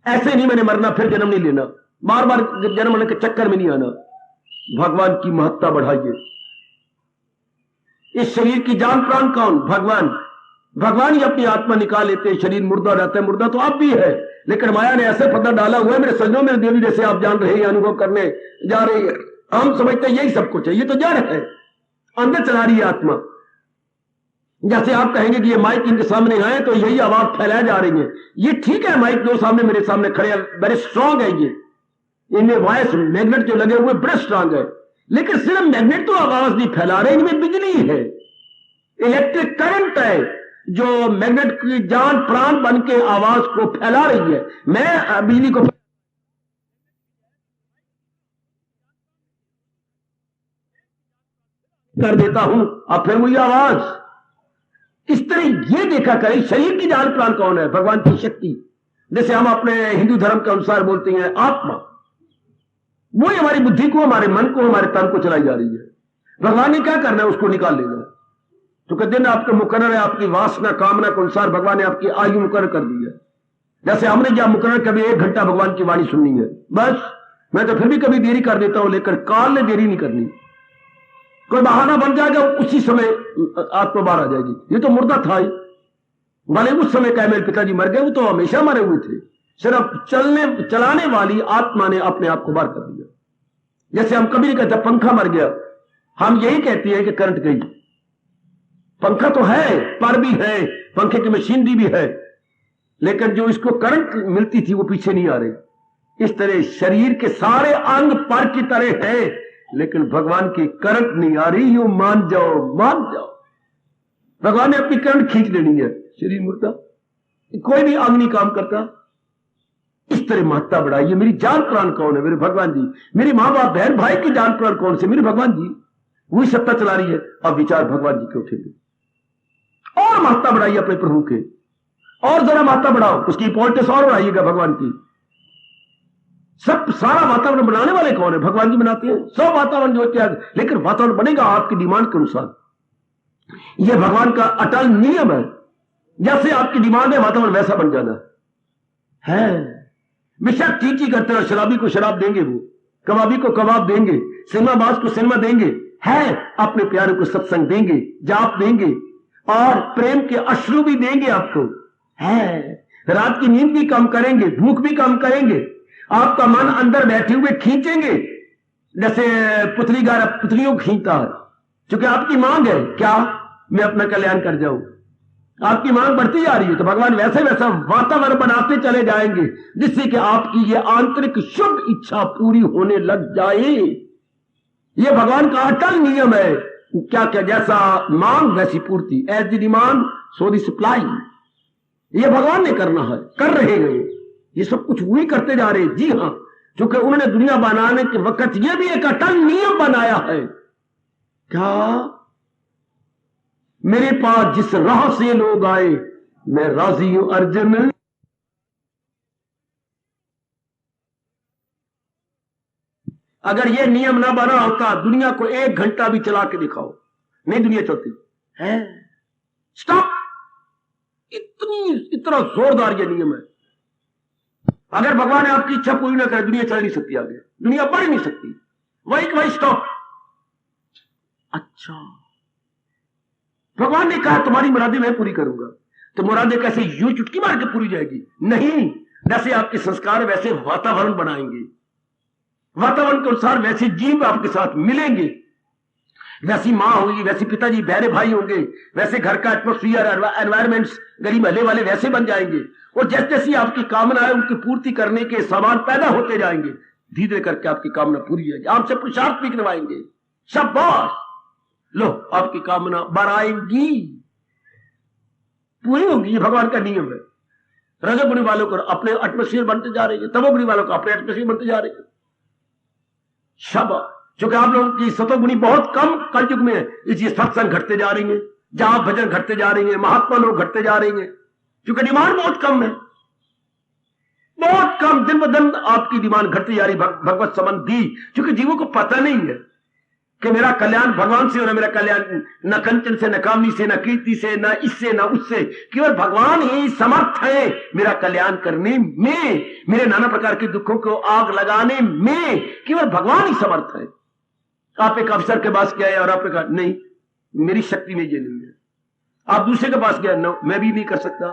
ऐसे नहीं मैंने मरना फिर जन्म नहीं लेना, बार बार जन्म लेने के चक्कर में नहीं आना। भगवान की महत्ता बढ़ाइए। इस शरीर की जान प्राण कौन? भगवान। भगवान ही अपनी आत्मा निकाल लेते हैं, शरीर मुर्दा रहता है, मुर्दा तो आप भी है, लेकिन माया ने ऐसे पता डाला हुआ है मेरे सजनों, मेरे देवी, जैसे आप जान रहे हैं, अनुभव करने जा रहे हैं, हम समझते हैं यही सब कुछ है, ये तो जड़ है, अंदर चला रही है आत्मा। जैसे आप कहेंगे कि ये माइक इनके सामने आए तो यही आवाज फैलाए जा रही है, ये ठीक है, माइक दो सामने मेरे सामने खड़े हैं, बड़े स्ट्रांग है, ये इनमें वॉइस मैग्नेट जो लगे हुए बड़े स्ट्रांग है, लेकिन सिर्फ मैग्नेट तो आवाज नहीं फैला रहे, इनमें बिजली है, इलेक्ट्रिक करंट है जो मैग्नेट की जान प्राण बन के आवाज को फैला रही है। मैं बिजली को कर देता हूं, अब फिर वही आवाज। इस तरह ये देखा करें शरीर की जान प्राण कौन है? भगवान की शक्ति, जैसे हम अपने हिंदू धर्म के अनुसार बोलते हैं आत्मा, वो हमारी बुद्धि को, हमारे मन को, हमारे तन को चलाई जा रही है। भगवान ने क्या करना है? उसको निकाल लेना है। तो कहते दिन आपके मुकर्रर है, आपकी वासना कामना के अनुसार भगवान ने आपकी आयु मुकर्रर कर दी है। जैसे हमने जब मुकर्रर कभी 1 घंटा भगवान की वाणी सुननी है, बस मैं तो फिर भी कभी देरी कर देता हूं, लेकर काल ने देरी नहीं करनी। कोई बहाना बन जाएगा, उसी समय आत्मा बाहर आ जाएगी। ये तो मुर्दा था ही, भले उस समय कहे मेरे पिताजी मर गए, वो तो हमेशा मरे हुए थे, सिर्फ चलाने वाली आत्मा ने अपने आप को बाहर कर दिया। जैसे हम कभी नहीं कहते पंखा मर गया, हम यही कहते हैं कि करंट गई। पंखा तो है, पर भी है, पंखे की मशीनरी भी है, लेकिन जो इसको करंट मिलती थी वो पीछे नहीं आ रही। इस तरह शरीर के सारे अंग पर की तरह है, लेकिन भगवान की करंट नहीं आ रही। यूं मान जाओ, मान जाओ, भगवान ने अपनी करंट खींच लेनी है। शरीर मुर्दा, कोई भी अंग नहीं काम करता। इस तरह महत्ता बढ़ाइए। मेरी जान प्राण कौन है? मेरे भगवान जी। मेरी मां बाप बहन भाई की जान प्राण कौन से? मेरे भगवान जी। वही सत्ता चला रही है। अब विचार भगवान जी के उठेंगे। और महत्ता बढ़ाइए अपने प्रभु के, और जरा महत्ता बढ़ाओ, उसकी इंपॉर्टेंस और बढ़ाइएगा भगवान की। सब सारा वातावरण बनाने वाले कौन है? भगवान जी बनाते हैं सब वातावरण जो त्याग, लेकिन वातावरण बनेगा आपकी डिमांड के अनुसार। यह भगवान का अटल नियम है। जैसे आपकी डिमांड है वातावरण वैसा बन जाना। है। बेशक चीची करते रहो, शराबी को शराब देंगे, वो कबाबी को कबाब देंगे, सिनेमाबाज को सिनेमा देंगे, है अपने प्यारे को सत्संग देंगे, जाप देंगे और प्रेम के अश्रु भी देंगे आपको, है रात की नींद भी कम करेंगे, भूख भी कम करेंगे, आपका मन अंदर बैठे हुए खींचेंगे जैसे पुतलीगार पुतलियों को खींचता है, क्योंकि आपकी मांग है क्या, मैं अपना कल्याण कर जाऊं, आपकी मांग बढ़ती जा रही है, तो भगवान वैसे वैसा वातावरण बनाते चले जाएंगे जिससे कि आपकी ये आंतरिक शुभ इच्छा पूरी होने लग जाए। ये भगवान का अटल नियम है, क्या क्या जैसा मांग वैसी पूर्ति, as the demand so the supply. ये भगवान ने करना है, कर रहे हैं, ये सब कुछ वही करते जा रहे हैं। जी हां, क्योंकि उन्होंने दुनिया बनाने के वक्त ये भी एक अटल नियम बनाया है, क्या मेरे पास जिस राह से लोग आए मैं राजी हूं अर्जुन। अगर यह नियम ना बना होता, दुनिया को 1 घंटा भी चला के दिखाओ, नहीं दुनिया चलती है। स्टॉप, इतना जोरदार यह नियम है। अगर भगवान ने आपकी इच्छा पूरी ना करे, दुनिया चल नहीं सकती, आगे दुनिया बढ़ नहीं सकती, वही स्टॉप। अच्छा, भगवान ने कहा तुम्हारी मुरादें मैं पूरी करूंगा, तो मुरादें कैसे यूं चुटकी मार के पूरी जाएगी? नहीं, जैसे आपके संस्कार वैसे वातावरण बनाएंगे, वातावरण के अनुसार वैसे जीव आपके साथ मिलेंगे, वैसी मां होगी, वैसे पिताजी बहरे भाई होंगे, वैसे घर का एटमोस्फियर एनवायरमेंट्स गली महल्ले वाले वैसे बन जाएंगे, और जैसे जैसी आपकी कामना है उनकी पूर्ति करने के सामान पैदा होते जाएंगे, धीरे करके आपकी कामना पूरी जाएगी, आपसे पुरुषार्थ भी करवाएंगे। शाबाश, लो आपकी कामना बढ़ाएंगी, पूरी होगी। ये भगवान का नियम है। रजोगुणी वालों को अपने एटमोस्फियर बनते जा रहे हैं, तमोगुणी वालों को अपने एटमोस्फियर बनते जा रहे हैं। शाबाश, क्योंकि आप लोगों की सतोगुणी बहुत कम कलयुग में है, इसलिए सत्संग घटते जा रही है, जाप भजन घटते जा रही है, महात्मा लोग घटते जा रही है, क्योंकि डिमांड बहुत कम है, बहुत कम, दिन ब दिन आपकी डिमांड घटती जा रही भगवत संबंधी, क्योंकि जीवों को पता नहीं है कि मेरा कल्याण भगवान से हो रहा, मेरा कल्याण न कंचन से, न कामनी से, न कीर्ति से, न इससे, न उससे, केवल भगवान ही समर्थ है मेरा कल्याण करने में, मेरे नाना प्रकार के दुखों को आग लगाने में केवल भगवान ही समर्थ है। आप एक अफसर के पास गए और आपने कहा नहीं मेरी शक्ति में ये नहीं है, आप दूसरे के पास गए, नो मैं भी नहीं कर सकता,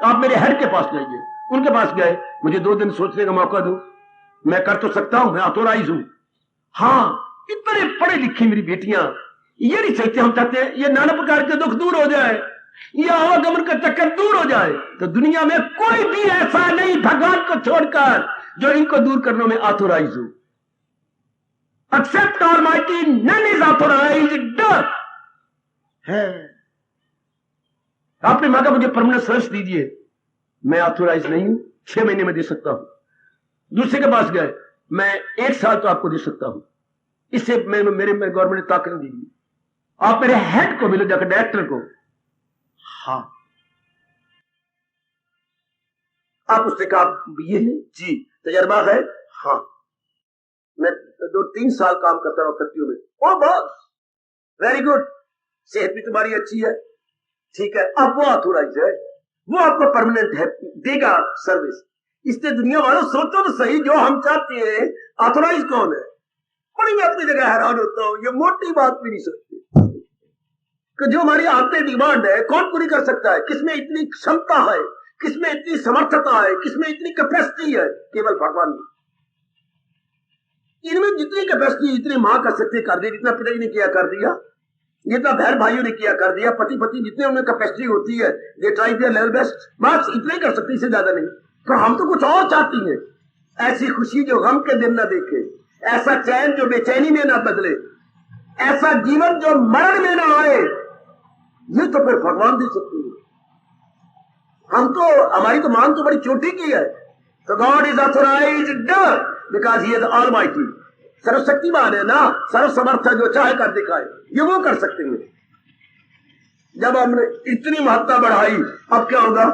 आप मेरे हेड के पास जाइए, उनके पास गए, मुझे 2 दिन सोचने का मौका दो, मैं कर तो सकता हूं, मैं ऑथोराइज हूं। हाँ, इतने पढ़े लिखे मेरी बेटियां ये नहीं चाहते, हम चाहते हैं ये नाना प्रकार के दुख दूर हो जाए, ये आवागमन का चक्कर दूर हो जाए, तो दुनिया में कोई भी ऐसा नहीं भगवान को छोड़कर जो इनको दूर करने में ऑथोराइज हो। Except Almighty none is authorised है। आपने मांगा मुझे परमानेंट सर्विस दीजिए, मैं ऑथोराइज नहीं हूं, 6 महीने में दे सकता हूं। दूसरे के पास गए, मैं 1 साल तो आपको दे सकता हूं, इससे मेरे गवर्नमेंट ने ताकत नहीं दी, आप मेरे हेड को मिलो जाकर, डायरेक्टर को। हाँ, आप उससे कहा ये है जी, तजर्बा है, हाँ मैं 2-3 साल काम करता रहा फैक्ट्रियों में। ओ बॉस वेरी गुड, सेहत भी तुम्हारी अच्छी है, ठीक है, अब वो ऑथोराइज है, वो आपको परमानेंट है देगा सर्विस। इससे दुनिया वालों सोचो तो सही, जो हम चाहते हैं ऑथोराइज कौन है? बड़ी मैं अपनी जगह हैरान होता हूं, ये मोटी बात भी नहीं सोचते कि जो हमारी आते डिमांड है कौन पूरी कर सकता है, किसमें इतनी क्षमता है, किसमें इतनी समर्थता है, किसमें इतनी कैपेसिटी है, केवल भगवान में। इनमें जितनी कैपेसिटी इतनी मां कर सकती कर दी, जितना पिताजी ने किया कर दिया, जितना बहन भाइयों ने किया कर दिया, पति पति जितने उनमें कैपेसिटी होती है, they try their level best, बस इतना ही कर सकती, इससे ज्यादा नहीं। तो हम तो कुछ और चाहती हैं, ऐसी खुशी जो गम के दिन न देखे, ऐसा चैन जो बेचैनी में ना बदले, ऐसा जीवन जो मरण में ना आए, ये तो फिर भगवान दे सकती है। हम तो, हमारी तो मांग तो बड़ी छोटी की है। तो God is authorised because he is almighty, सर्वशक्तिमान है ना, सर्वसमर्थ है, जो चाहे कर दिखाए, ये वो कर सकते हैं। जब हमने इतनी महत्ता बढ़ाई, अब क्या होगा?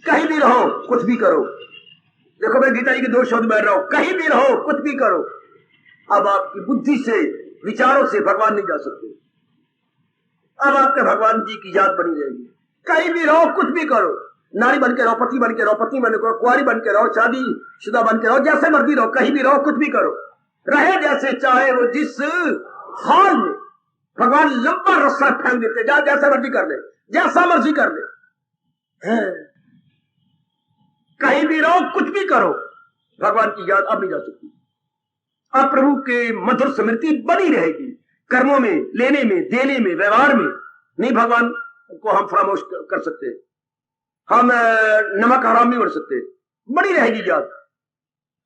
कहीं भी रहो कुछ भी करो, देखो मैं गीता जी के 2 शब्द बैठ रहा हूं, कहीं भी रहो कुछ भी करो। अब आपकी बुद्धि से, विचारों से भगवान नहीं जा सकते, अब आपके भगवान जी की याद बनी रहेगी। कहीं भी रहो कुछ भी करो, नारी बन के रहो, पति बन के रहो, पत्नी बन के रहो, कुंवारी बन के रहो, शादी शुदा बन के रहो, जैसे मर्जी रहो, कहीं भी रहो, कुछ भी करो, रहे जैसे चाहे वो जिस हाल में। भगवान लंबा रस्सा फेंक देते, जा जैसा मर्जी कर ले, जैसा मर्जी कर ले, कहीं भी रहो, कुछ भी करो, भगवान की याद अब नहीं जा सकती। अब प्रभु के मधुर स्मृति बनी रहेगी, कर्मों में, लेने में, देने में, व्यवहार में। नहीं भगवान को हम फरामोश कर सकते, हम नमक हराम नहीं बढ़ सकते, बड़ी रहेगी याद,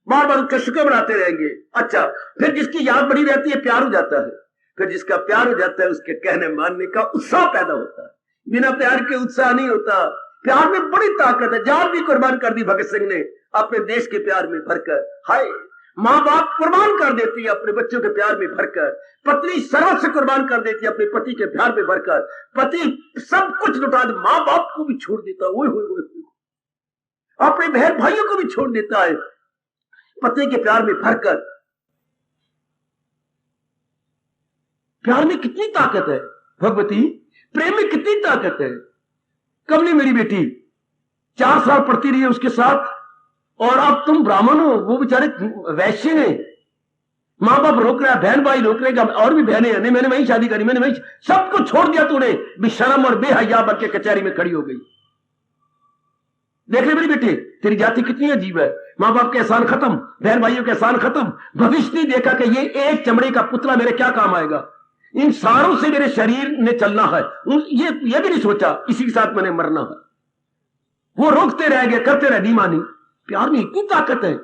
बार बार उसके शुक्र बनाते रहेंगे। अच्छा, फिर जिसकी याद बड़ी रहती है प्यार हो जाता है, फिर जिसका प्यार हो जाता है उसके कहने मानने का उत्साह पैदा होता है। बिना प्यार के उत्साह नहीं होता। प्यार में बड़ी ताकत है। जान भी कुर्बान कर दी भगत सिंह ने अपने देश के प्यार में भरकर। हाय, माँ बाप कुर्बान कर देती है अपने बच्चों के प्यार में भरकर, पत्नी सर्वस्व कुर्बान कर देती है अपने पति के प्यार में भरकर, पति सब कुछ लुटा दे, माँ बाप को भी छोड़ देता है, अपने बहन भाइयों को भी छोड़ देता है पति के प्यार में भरकर। प्यार में कितनी ताकत है भगवती, प्रेम में कितनी ताकत है। कमली मेरी बेटी 4 साल पढ़ती रही है उसके साथ, और अब तुम ब्राह्मण हो, वो बेचारे वैश्य हैं, माँ बाप रोक रहा है, बहन भाई रोक रहे, और भी बहनें हैं, नहीं मैंने वही शादी करी, मैंने वही, सब कुछ छोड़ दिया तूने, बेशरम और बेहया बन के कचहरी में खड़ी हो गई। देख ले मेरी बेटी, तेरी जाति कितनी अजीब है। माँ बाप के एहसान खत्म, बहन भाइयों के एहसान खत्म, भविष्य नहीं देखा कि ये एक चमड़े का पुतला मेरे क्या काम आएगा, इन सारों से मेरे शरीर ने चलना है, ये भी नहीं सोचा इसी के साथ मैंने मरना है। वो रोकते रह गए, करते रह, नहीं मानी। प्यार में इतनी ताकत है,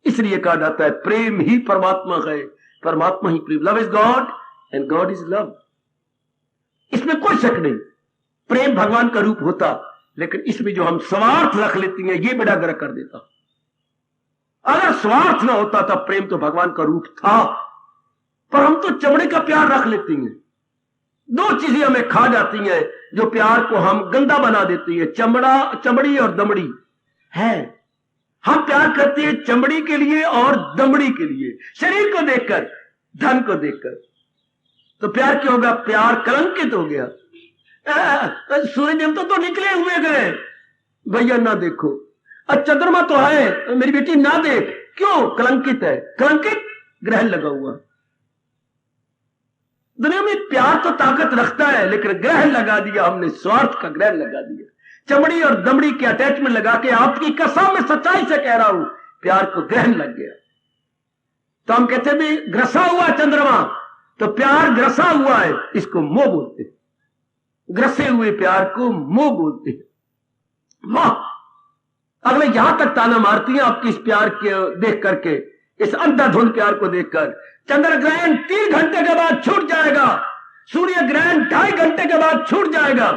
इसलिए कहा जाता है प्रेम ही परमात्मा है, परमात्मा ही प्रेम। Love is God and God is love, इसमें कोई शक नहीं। प्रेम भगवान का रूप होता, लेकिन इसमें जो हम स्वार्थ रख लेती हैं ये बड़ा गर्क कर देता। अगर स्वार्थ ना होता तब प्रेम तो भगवान का रूप था, पर हम तो चमड़े का प्यार रख लेती हैं। 2 चीजें हमें खा जाती हैं जो प्यार को हम गंदा बना देती है, चमड़ी और दमड़ी है। हम प्यार करते हैं चमड़ी के लिए और दमड़ी के लिए, शरीर को देखकर, धन को देखकर। तो प्यार क्या होगा? प्यार कलंकित हो गया। सूर्य देवता तो निकले हुए गए, भैया ना देखो, चंद्रमा तो है मेरी बेटी ना देख, क्यों? कलंकित है, कलंकित ग्रहण लगा हुआ। दुनिया में प्यार तो ताकत रखता है, लेकिन ग्रहण लगा दिया हमने, स्वार्थ का ग्रहण लगा दिया, चमड़ी और दमड़ी के अटैचमेंट लगा के। आपकी कसम में सच्चाई से कह रहा हूं, प्यार को ग्रहण लग गया। तो हम कहते भी ग्रसा हुआ चंद्रमा, तो प्यार ग्रसा हुआ है, इसको मोह बोलते हैं। ग्रसे हुए प्यार को मोह बोलते हैं। वाह, अगले यहां तक ताना मारती हैं आपके इस प्यार के देख करके, इस अंधाधुंध प्यार को देखकर। चंद्र ग्रहण 3 घंटे के बाद छूट जाएगा, सूर्य ग्रहण 2.5 घंटे के बाद छूट जाएगा,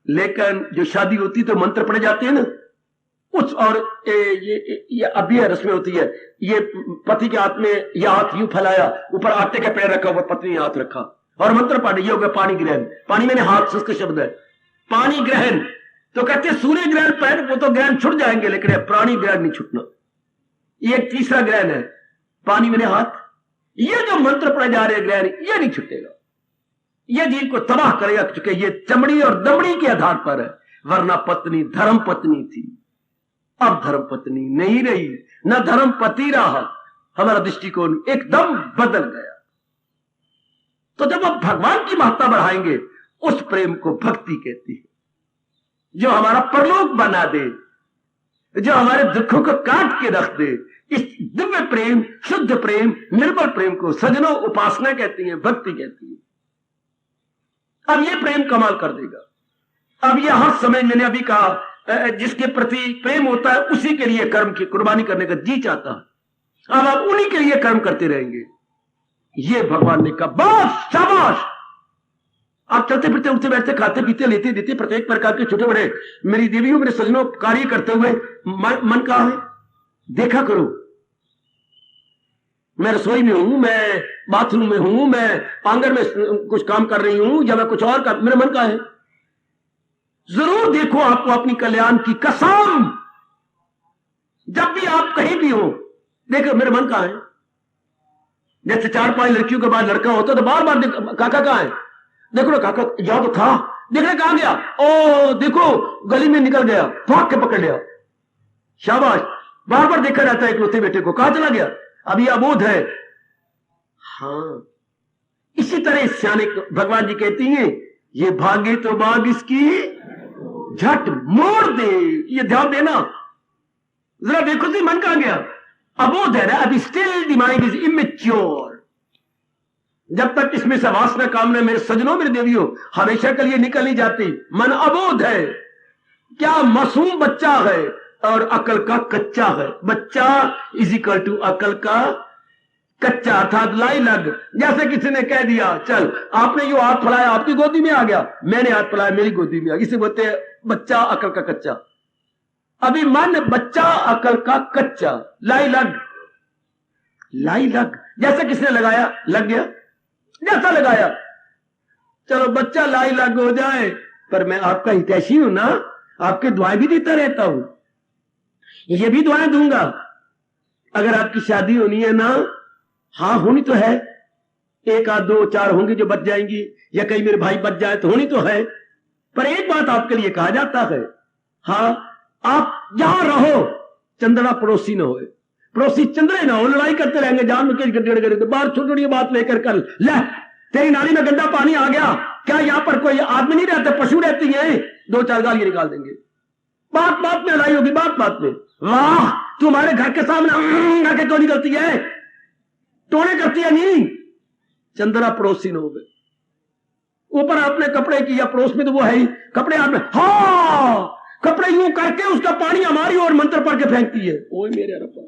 लेकिन जो शादी होती तो मंत्र पड़े जाते हैं ना उस, और ये अभी रस्में होती है, ये पति के हाथ में यह हाथ यूं फैलाया, ऊपर आटे का पेड़ रखा हुआ, पत्नी ने हाथ रखा और मंत्र पढ़, ये हो गया पानी ग्रहण। पानी मैंने हाथ, संस्कृत शब्द है पानी ग्रहण। तो कहते सूर्य ग्रहण पैर, वो तो ग्रहण छूट जाएंगे, लेकिन प्राणी ग्रहण नहीं छूटना। ये एक तीसरा ग्रहण है, पानी मैंने हाथ। ये जो मंत्र पढ़े जा रहे ग्रहण, ये नहीं छूटेगा, ये जीव को तबाह करेगा, क्योंकि ये चमड़ी और दमड़ी के आधार पर है। वरना पत्नी धर्म पत्नी थी, अब धर्म पत्नी नहीं रही, न धर्म पति रहा। हमारा दृष्टिकोण एकदम बदल गया। तो जब आप भगवान की महत्ता बढ़ाएंगे, उस प्रेम को भक्ति कहती है, जो हमारा परलोक बना दे, जो हमारे दुखों को काट के रख दे। इस दिव्य प्रेम, शुद्ध प्रेम, निर्मल प्रेम को सजनों उपासना कहती है, भक्ति कहती है। अब ये प्रेम कमाल कर देगा। अब यह हर समय, मैंने अभी कहा, जिसके प्रति प्रेम होता है उसी के लिए कर्म की कुर्बानी करने का जी चाहता है। अब आप उन्हीं के लिए कर्म करते रहेंगे। ये भगवान ने कहा, बस शाबाश। आप चलते फिरते, उठते बैठते, खाते पीते, लेते देते, प्रत्येक प्रकार के छोटे बड़े मेरी देवियों, मेरे सजनों, कार्य करते हुए मन कहा है, देखा करो। मैं रसोई में हूं, मैं बाथरूम में हूं, मैं आंगन में कुछ काम कर रही हूं, या मैं कुछ और कर, मेरा मन कहा है, जरूर देखो आपको अपनी कल्याण की कसम। जब भी आप कहीं भी हो, देखो मेरा मन कहा है। जैसे 4-5 लड़कियों के बाद लड़का होता तो बार बार काका कहां है, देखो ना काका, यहाँ तो था, देखने कहां गया, ओ देखो गली में निकल गया, भाग के पकड़ लिया, शाबाश। बार बार देखा रहता है इकलौते बेटे को, कहां चला गया, अभी अबोध है। हाँ, इसी तरह सियाने भगवान जी कहती हैं, ये भागे तो बाग इसकी झट मोड़ दे। ये ध्यान देना, जरा देखो सी मन कहां गया, अबोध है ना, अभी still the mind is immature. जब तक इसमें से वासना कामना मेरे सजनों मेरे देवियों हमेशा के लिए निकल नहीं जाती, मन अबोध है, क्या मासूम बच्चा है और अकल का कच्चा है। बच्चा इज इक्वल टू अकल का कच्चा, अर्थात लाई लग। जैसे किसी ने कह दिया चल आपने जो हाथ फैलाया आपकी गोदी में आ गया, मैंने हाथ फैलाया मेरी गोदी में आ गया, इसे बोलते हैं बच्चा अकल का कच्चा। अभी मन बच्चा अकल का कच्चा, लाई लग, लाई लग। जैसे किसने लगाया लग गया, जैसा लगाया, चलो बच्चा लाई लग हो जाए, पर मैं आपका हितैषी हूं ना, आपके दुआएं भी देता रहता हूं, ये भी दुआएं दूंगा। अगर आपकी शादी होनी है ना, हाँ होनी तो है, एक आध दो चार होंगी जो बच जाएंगी, या कहीं मेरे भाई बच जाए तो होनी तो है, पर एक बात आपके लिए कहा जाता है, हाँ आप जहां रहो चंद्रा पड़ोसी न हो, पड़ोसी चंद्रे ना हो, लड़ाई करते रहेंगे जान में किस गड्ढे गड्ढे, बाहर छोटी छोटी बात लेकर कल ले तेरी नाली में गंदा पानी आ गया, क्या यहां पर कोई आदमी नहीं रहते, पशु रहती है, दो चार गालियां निकाल देंगे, बात बात में लड़ाई होगी, बात बात में। वाह तुम्हारे घर के सामने आके क्यों नहीं करती है, टोने करती है नहीं, चंद्रा पड़ोसी न हो गए। ऊपर आपने कपड़े की, या पड़ोस में तो वो है ही, कपड़े आपने, हाँ कपड़े यूं करके उसका पानी हमारी ओर मंत्र पढ़ के फेंकती है, ओए मेरे रब्बा,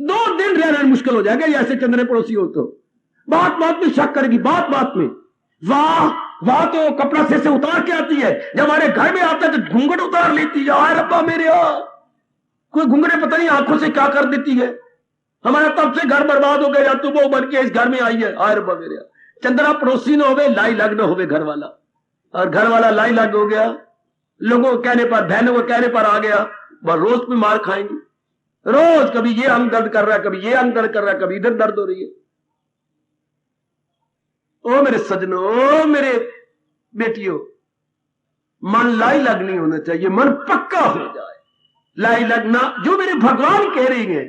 2 दिन रहना मुश्किल हो जाएगा ऐसे चंद्रे पड़ोसी हो तो। बात बात में शक करेगी, बात बात में, वाह वाह तो कपड़ा से उतार के आती है, जब हमारे घर में आता है तो घूंघट उतार लेती है, आए रब्बा मेरे, कोई घूंघटे पता नहीं आंखों से क्या कर देती है, हमारा तब से घर बर्बाद हो गया, तू वो बन के इस घर में आई है, आए रब्बा मेरे। चंद्रा पड़ोसी न होवे, लाई लग न होवे घर वाला, और घर वाला लाई लग हो गया, लोगों को कहने पर, बहनों को कहने पर आ गया, वह रोज भी मार खाएंगे, रोज कभी ये अंग दर्द कर रहा है, कभी ये अंग दर्द कर रहा है, कभी इधर दर्द हो रही है। ओ मेरे सजनों, ओ मेरे बेटियों, मन लाई लग नहीं होना चाहिए, मन पक्का हो जाए, लाई लगना जो मेरे भगवान कह रही है,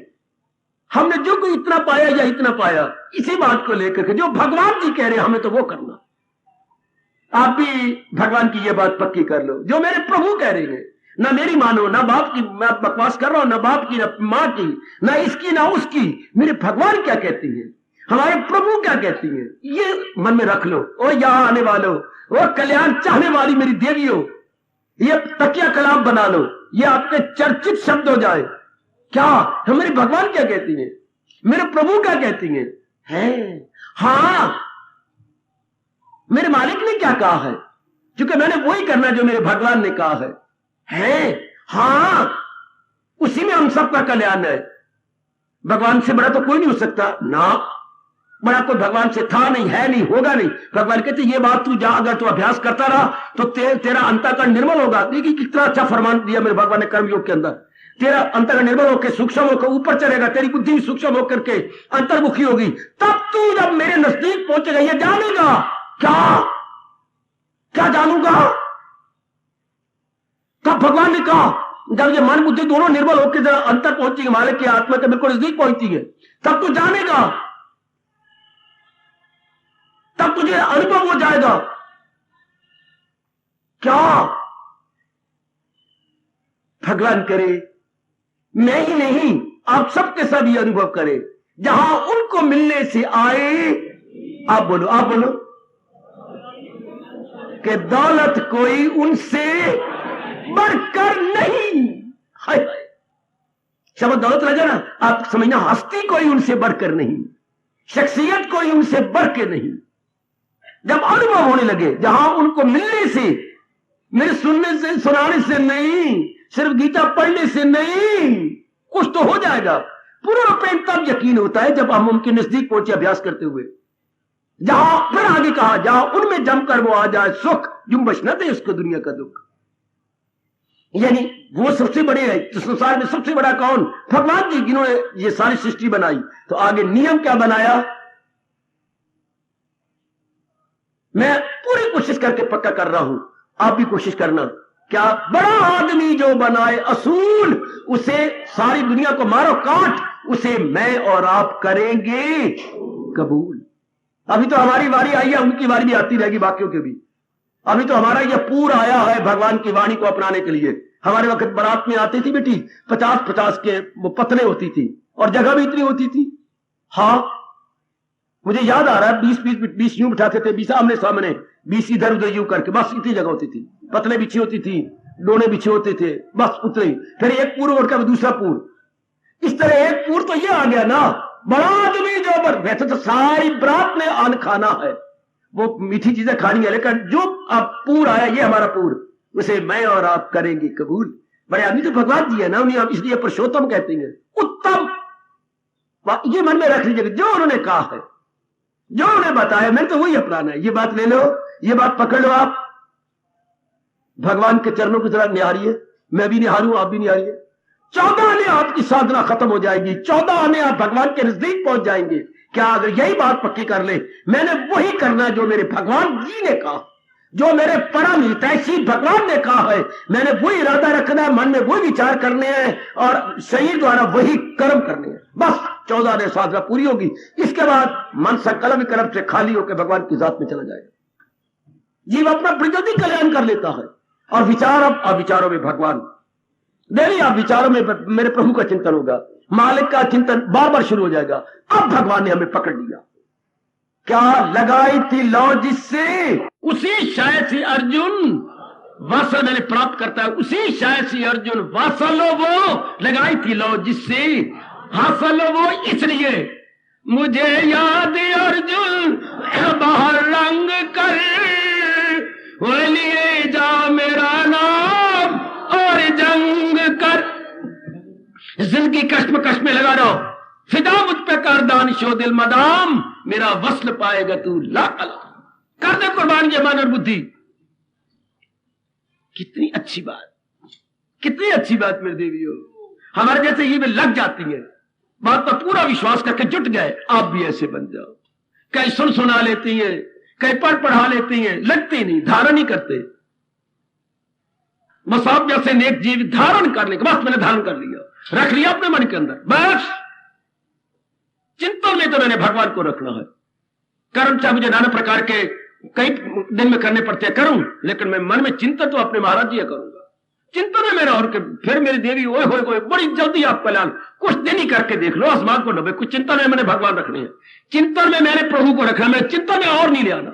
हमने जो कोई इतना पाया या इतना पाया, इसी बात को लेकर के जो भगवान जी कह रहे हैं हमें तो वो करना। आप भी भगवान की ये बात पक्की कर लो, जो मेरे प्रभु कह रहे हैं, ना मेरी मानो, ना बाप की, मैं बकवास कर रहा हूं, ना बाप की, ना मां की, ना इसकी ना उसकी, मेरे भगवान क्या कहती है, हमारे प्रभु क्या कहती है, ये मन में रख लो। ओ यहां आने वालों, वो कल्याण चाहने वाली मेरी देवियों, ये तकिया कलाम बना लो, ये आपके चर्चित शब्द हो जाए। क्या हमारे भगवान क्या कहती हैं, मेरे प्रभु क्या कहती हैं, हाँ मेरे मालिक ने क्या कहा है, क्योंकि मैंने वही करना जो मेरे भगवान ने कहा है, हाँ उसी में हम सबका कल्याण है। भगवान से बड़ा तो कोई नहीं हो सकता ना, बड़ा कोई भगवान से था नहीं, है नहीं, होगा नहीं। भगवान कहते ये बात तू जा, अगर तू अभ्यास करता रहा तो तेरा अंतःकरण निर्मल होगा। देखिए कितना अच्छा फरमान दिया मेरे भगवान ने कर्मयोग के अंदर, तेरा अंतःकरण निर्मल होकर सूक्ष्म होकर ऊपर चलेगा, तेरी बुद्धि भी सूक्ष्म होकर के अंतर्मुखी होगी, तब तू जब मेरे नजदीक पहुंचेगा ये जानेगा। क्या क्या जानूंगा, तब भगवान ने कहा जब ये मन बुद्धि दोनों निर्मल होकर जरा अंतर पहुंचेगी, मालिक की आत्मा के बिल्कुल नजदीक पहुंचती है, तब तू जानेगा, तब तुझे अनुभव हो जाएगा। क्या भगवान करे, मैं ही नहीं आप सबके सब ये अनुभव करें, जहां उनको मिलने से आए। आप बोलो, आप बोलो कि दौलत कोई उनसे बढ़कर नहीं। हाय हाय, शब्द दौलत लगा ना, आप समझना, हस्ती कोई उनसे बढ़कर नहीं, शख्सियत कोई उनसे बढ़ के नहीं। जब अनुभव होने लगे, जहां उनको मिलने से, मेरे सुनने से सुनाने से नहीं, सिर्फ गीता पढ़ने से नहीं, कुछ तो हो जाएगा। पूरा प्रेम तब यकीन होता है जब हम उनके नजदीक पहुंचे अभ्यास करते हुए। जहां फिर आगे कहा, जहां उनमें जमकर वो आ जाए सुख, जुम्बश न दे उसको दुनिया का दुख। यानी वो सबसे बड़े है, तो संसार में सबसे बड़ा कौन? भगवान जी, जिन्होंने ये सारी सृष्टि बनाई। तो आगे नियम क्या बनाया? मैं पूरी कोशिश करके पक्का कर रहा हूं, आप भी कोशिश करना। क्या बड़ा आदमी जो बनाए असूल, उसे सारी दुनिया को मारो काट, उसे मैं और आप करेंगे कबूल। अभी तो हमारी वारी आई है, उनकी वारी भी आती रहेगी, बाकियों की भी। अभी तो हमारा यह पूरा आया है भगवान की वाणी को अपनाने के लिए। हमारे वक्त बारात में आती थी बेटी 50-50 के वो पतले होती थी और जगह भी इतनी होती थी। हाँ, मुझे याद आ रहा है 20 यूं बिठाते थे, 20 आमने सामने, 20 इधर उधर यूं करके, बस इतनी जगह होती थी। पतले बिछी होती थी, डोने बिछे होते थे, बस उतरे। फिर एक पूर्व और दूसरा पूर्व, इस तरह एक पूर्व तो ये आ गया ना, बड़ा आदमी जो वैसे तो सारी बरात ने अन्न खाना है, वो मीठी चीजें खानी है, लेकिन जो अब पूर आया ये हमारा पूर, उसे मैं और आप करेंगे कबूल। बड़े आदमी तो भगवान जी है ना, उन्हें आप इसलिए पुरुषोत्तम कहते हैं, उत्तम। ये मन में रख लीजिए, जो उन्होंने कहा है, जो उन्होंने बताया, मैंने तो वही अपनाना है। ये बात ले लो, ये बात पकड़ लो। आप भगवान के चरणों की तरह निहारिए, मैं भी निहारूं, आप भी निहारिए। 14 आने आपकी साधना खत्म हो जाएगी, 14 आने आप भगवान के नजदीक पहुंच जाएंगे। क्या अगर यही बात पक्की कर ले, मैंने वही करना जो मेरे भगवान जी ने कहा, जो मेरे परम हितैषी भगवान ने कहा है, मैंने वही इरादा रखना है, मन में वही विचार करने हैं और शरीर द्वारा वही कर्म करने हैं। बस 14 ने साधना पूरी होगी। इसके बाद मन संकल्प विकल्प से खाली होकर भगवान की जात में चला जाएगा। जीव अपना प्रगति कल्याण कर लेता है और विचार अब विचारों में भगवान। नहीं, आप विचारों में मेरे प्रभु का चिंतन होगा, मालिक का चिंतन बार बार शुरू हो जाएगा। अब भगवान ने हमें पकड़ लिया। क्या लगाई थी लौ जिससे, उसी शायद से अर्जुन वासल मैंने प्राप्त करता है, उसी शायद से अर्जुन वासलो वो लगाई थी लौ जिससे हासिल वो इसलिए मुझे याद अर्जुन बाहर रंग कर वो लिए जा मेरा नाम और जंग कर। जिंदगी कष्ट में लगा रहो, फिदा मुझ पे कर दानिशो दिल मदाम, मेरा वस्ल पाएगा तू ला कर दे कुर्बान ये मन और बुद्धि। कितनी अच्छी बात, कितनी अच्छी बात मेरे देवियों। हमारे जैसे ये भी लग जाती है बात पर पूरा विश्वास करके जुट गए, आप भी ऐसे बन जाओ। कहीं सुना लेती है, कहीं पढ़ा लेती हैं, लगती नहीं, धारण नहीं करते। बस आप जैसे नेक जीव धारण करने के बस मैंने धारण कर लिया, रख लिया अपने मन के अंदर। बस चिंतन में तो मैंने भगवान को रखना है। कर्म चाहे मुझे नाना प्रकार के कई दिन में करने पड़ते हैं, करूं, लेकिन मैं मन में चिंतन तो अपने महाराज जी करूंगा। चिंतन है मेरा। और फिर मेरी देवी ओए होए बड़ी जल्दी आप कल्याण, कुछ दिन ही करके देख लो, आसमान को डूबे। कुछ चिंतन में मैंने भगवान रखने हैं, चिंतन में मैंने प्रभु को रखना, मैं चिंतन में और नहीं ले आना।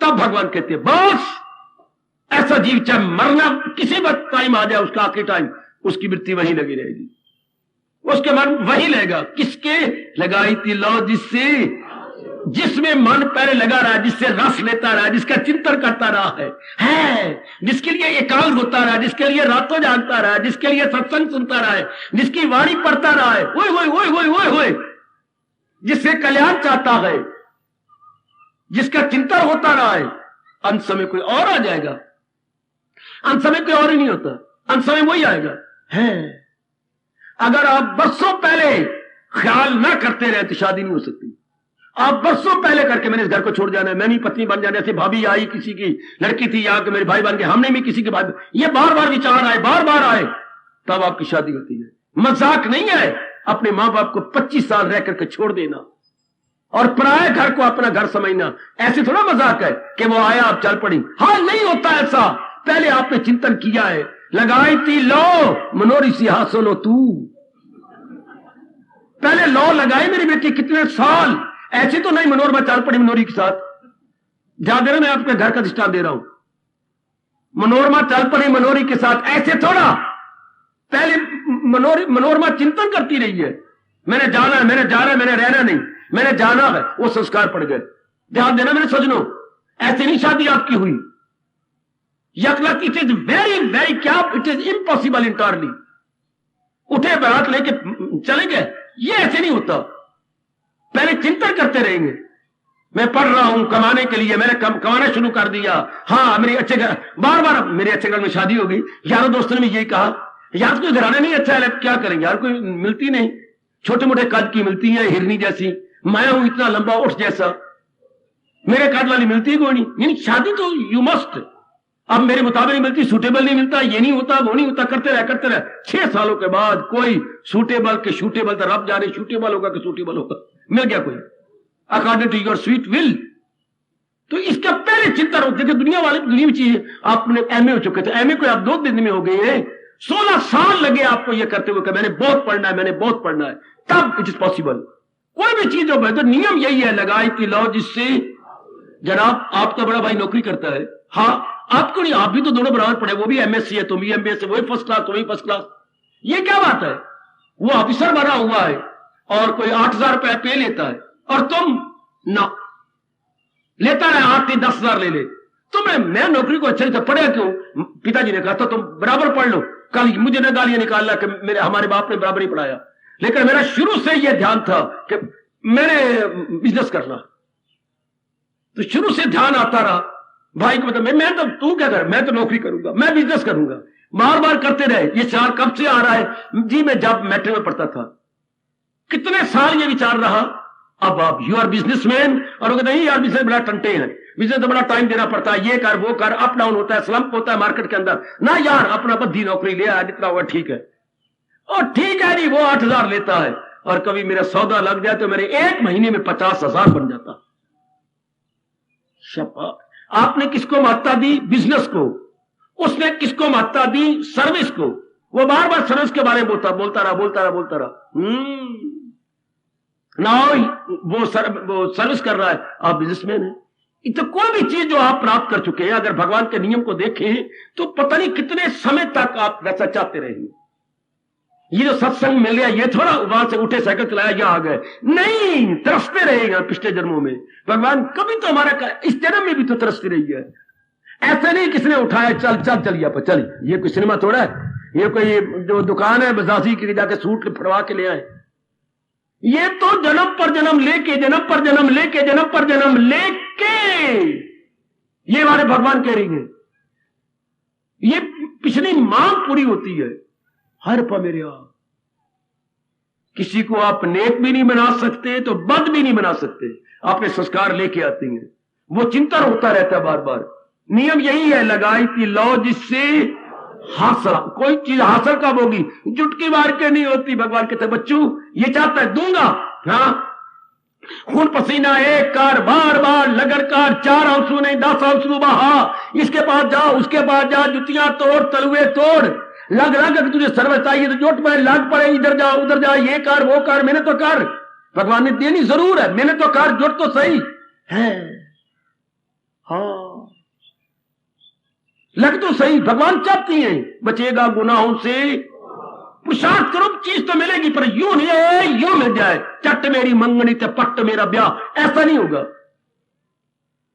तब भगवान कहते हैं बस ऐसा जीव चाहे मरना किसी वक्त टाइम आ जाए, उसका आखिरी टाइम, उसकी वृत्ति वहीं लगी रहेगी, उसके मन वही लेगा। किसके लगाई थी लौ जिससे, जिसमें मन पहले लगा रहा है, जिससे रस लेता रहा, जिसका चिंतन करता रहा है, जिसके लिए एकाग्र होता रहा, जिसके लिए रातों जागता रहा, जिसके लिए सत्संग सुनता रहा है, जिसकी वाणी पढ़ता रहा है, ओए होए ओए होए ओए होए, जिससे कल्याण चाहता है, जिसका चिंतन होता रहा है। अंत समय कोई और आ जाएगा, अंत समय कोई और ही नहीं होता, अंत समय वही आएगा है। अगर आप बरसों पहले ख्याल ना करते रहे तो शादी नहीं हो सकती। आप बरसों पहले करके मैंने इस घर को छोड़ जाना है, मैंने पत्नी बन जाना, ऐसे भाभी आई किसी की लड़की थी, यहाँ के मेरे भाई बन गए, हमने भी किसी के भाई, ये बार बार विचार आए, बार बार आए, तब आपकी शादी होती है। मजाक नहीं है अपने मां बाप को 25 साल रह करके छोड़ देना और पराये घर को अपना घर समझना। ऐसे थोड़ा मजाक है कि वो आया आप चल पड़ी। हाँ, नहीं होता ऐसा। पहले आपने चिंतन किया है। लगाई थी लो मनोरी सिंहासनो तू, पहले लौ लगाई मेरी बेटी कितने साल। ऐसे तो नहीं मनोरमा चल पड़ी मनोरी के साथ। ध्यान देना, मैं आपके घर का दृष्टांत दे रहा हूं। मनोरमा चल पड़ी मनोरी के साथ, ऐसे थोड़ा। पहले मनोरमा चिंतन करती रही है, मैंने जाना है, मैंने जाना है, मैंने रहना नहीं, मैंने जाना है। वो संस्कार पड़ गए। ध्यान देना मेरे सजनों, ऐसे नहीं शादी आपकी हुई। यकलक इट इज वेरी वेरी क्या, इट इज इम्पॉसिबल इंटरली। उठे बारात लेके चलेंगे, ये ऐसे नहीं होता। पहले चिंतन करते रहेंगे। मैं पढ़ रहा हूं कमाने के लिए, मैंने कमाना शुरू कर दिया। हाँ, मेरे अच्छे घर, बार बार मेरे अच्छे घर में शादी हो गई। यारों दोस्तों ने भी यही कहा, यार कोई घराना नहीं अच्छा है, क्या करेंगे यार, कोई मिलती नहीं, छोटे मोटे कद की मिलती है, हिरनी जैसी। मैं हूं इतना लंबा उठ जैसा। मेरे कार्ड वाली मिलती है कोई नहीं, यानी शादी तो यू मस्ट, अब मेरे मुताबिक नहीं मिलती, सूटेबल नहीं मिलता, ये नहीं होता वो नहीं होता, करते रहे 6 सालों के बाद कोई सूटेबल के शूटेबल, तो रब जाने शूटेबल होगा कि सूटेबल होगा, मिल गया कोई according to your sweet will. तो इसका पहले चिंता होती है। दुनिया वाले दुनिया में चीज, आपने एमए हो चुके थे, एमए को आप 2 दिन में हो गए हैं, 16 साल लगे आपको ये करते हुए कि मैंने बहुत पढ़ना है, तब इट इज पॉसिबल। कोई भी चीज हो, तो नियम यही है, लगाई थी लॉ, जिससे जनाब आपका बड़ा भाई नौकरी करता है, हाँ आपको नहीं, आप भी तो दोनों बराबर पढ़े, वो भी एमएससी है, तुम भी एमबीएस है, वही फर्स्ट क्लास, तुम्हें फर्स्ट क्लास, ये क्या बात है? वो ऑफिसर बना हुआ है और कोई 8,000 रुपए पे लेता है और तुम ना लेता है 8-10,000 ले ले, तो मैं नौकरी को अच्छे से पढ़ा क्यों? पिताजी ने कहा था तुम बराबर पढ़ लो, कल मुझे न गालियां निकालना कि मेरे हमारे बाप ने बराबर ही पढ़ाया, लेकिन मेरा शुरू से यह ध्यान था कि मैंने बिजनेस करना, तो शुरू से ध्यान आता रहा भाई को, मतलब मैं तो, तू क्या कर, मैं तो नौकरी करूंगा, मैं बिजनेस करूंगा, बार बार करते रहे। ये विचार कब से आ रहा है जी? मैं जब मैट्रिक में पढ़ता था, कितने साल ये विचार रहा। अब आप यू आर बिजनेसमैन, और वो कहते नहीं यार बिजनेस बड़ा टंटे है, बिजनेस तो बड़ा टाइम देना पड़ता है, ये कर वो कर, अप डाउन होता है, स्लंप होता है मार्केट के अंदर, ना यार अपना बद्धी नौकरी ले आया, जितना हुआ ठीक है, और ठीक है नहीं, वो 8,000 लेता है, और कभी मेरा सौदा लग जाए तो मेरे 1 महीने में 50,000 बन जाता। शाबाश। आपने किसको महत्ता दी? बिजनेस को। उसने किसको महत्ता दी? सर्विस को। वो बार बार सर्विस के बारे में बोलता रहा। ना वो सर्विस कर रहा है, आप बिजनेसमैन है। तो कोई भी चीज जो आप प्राप्त कर चुके हैं, अगर भगवान के नियम को देखें तो पता नहीं कितने समय तक आप वैसा चाहते रहेंगे। ये जो सत्संग मिल गया, ये थोड़ा वहां से उठे साइकिल चलाया यहाँ आ गए, नहीं, तरसते रहेगा पिछले जन्मों में। भगवान कभी तो हमारा, इस जन्म में भी तो तरसती रही है। ऐसे नहीं किसने उठाया चलिए चल, ये कोई सिनेमा थोड़ा है, ये कोई जो दुकान है बजाजी की जाके सूट फड़वा के ले आए। ये तो जन्म पर जन्म लेके ये हमारे भगवान कह रही है, ये पिछली मांग पूरी होती है। हर पा मेरे आप, किसी को आप नेक भी नहीं बना सकते तो बद भी नहीं बना सकते, अपने संस्कार लेके आती हैं, वो चिंतन होता रहता है बार बार। नियम यही है, लगाई थी लौ जिससे हासिल, कोई चीज हासिल कब होगी? जुटकी मार के नहीं होती। भगवान कहते बच्चों ये चाहता है दूंगा, हाँ खून पसीना एक कार, बार बार लगन कार, 4 आंसू नहीं 10 आंसू बहा, इसके पास जा उसके पास जा, जुतियां तोड़ तलुए तोड़, लग अगर तुझे सर्विस चाहिए तो जुट में लग पड़े, इधर जा उधर जा, ये कर वो कर, मैंने तो कर, भगवान ने देनी जरूर है, मैंने तो कर, जुट तो सही है, हाँ लग तो सही। भगवान चाहती हैं बचेगा गुनाहों से, पुरुषार्थ करो चीज तो मिलेगी, पर यूं नहीं है यूं मिल जाए, चट मेरी मंगनी ते पट्ट मेरा ब्याह, ऐसा नहीं होगा।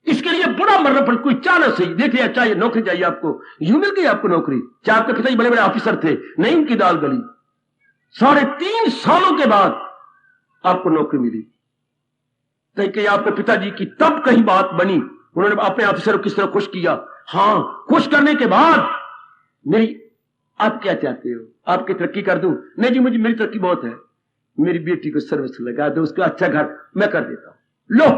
इसके लिए बड़ा मरना पड़, कोई चाह सही, देखिए चाहिए नौकरी चाहिए आपको, यूं मिल गई आपको नौकरी। चाहे आपके पिताजी बड़े बड़े ऑफिसर थे, नहीं उनकी दाल गली, 3.5 सालों के बाद आपको नौकरी मिली। तो आपके पिताजी की तब कहीं बात बनी, उन्होंने अपने ऑफिसर को किस तरह खुश किया। हाँ, खुश करने के बाद मेरी, आप क्या चाहते हो, आपकी तरक्की कर दूं? नहीं जी मुझे, मेरी तरक्की बहुत है, मेरी बेटी को सर्विस लगा दो, उसका अच्छा घर मैं कर देता हूं। लो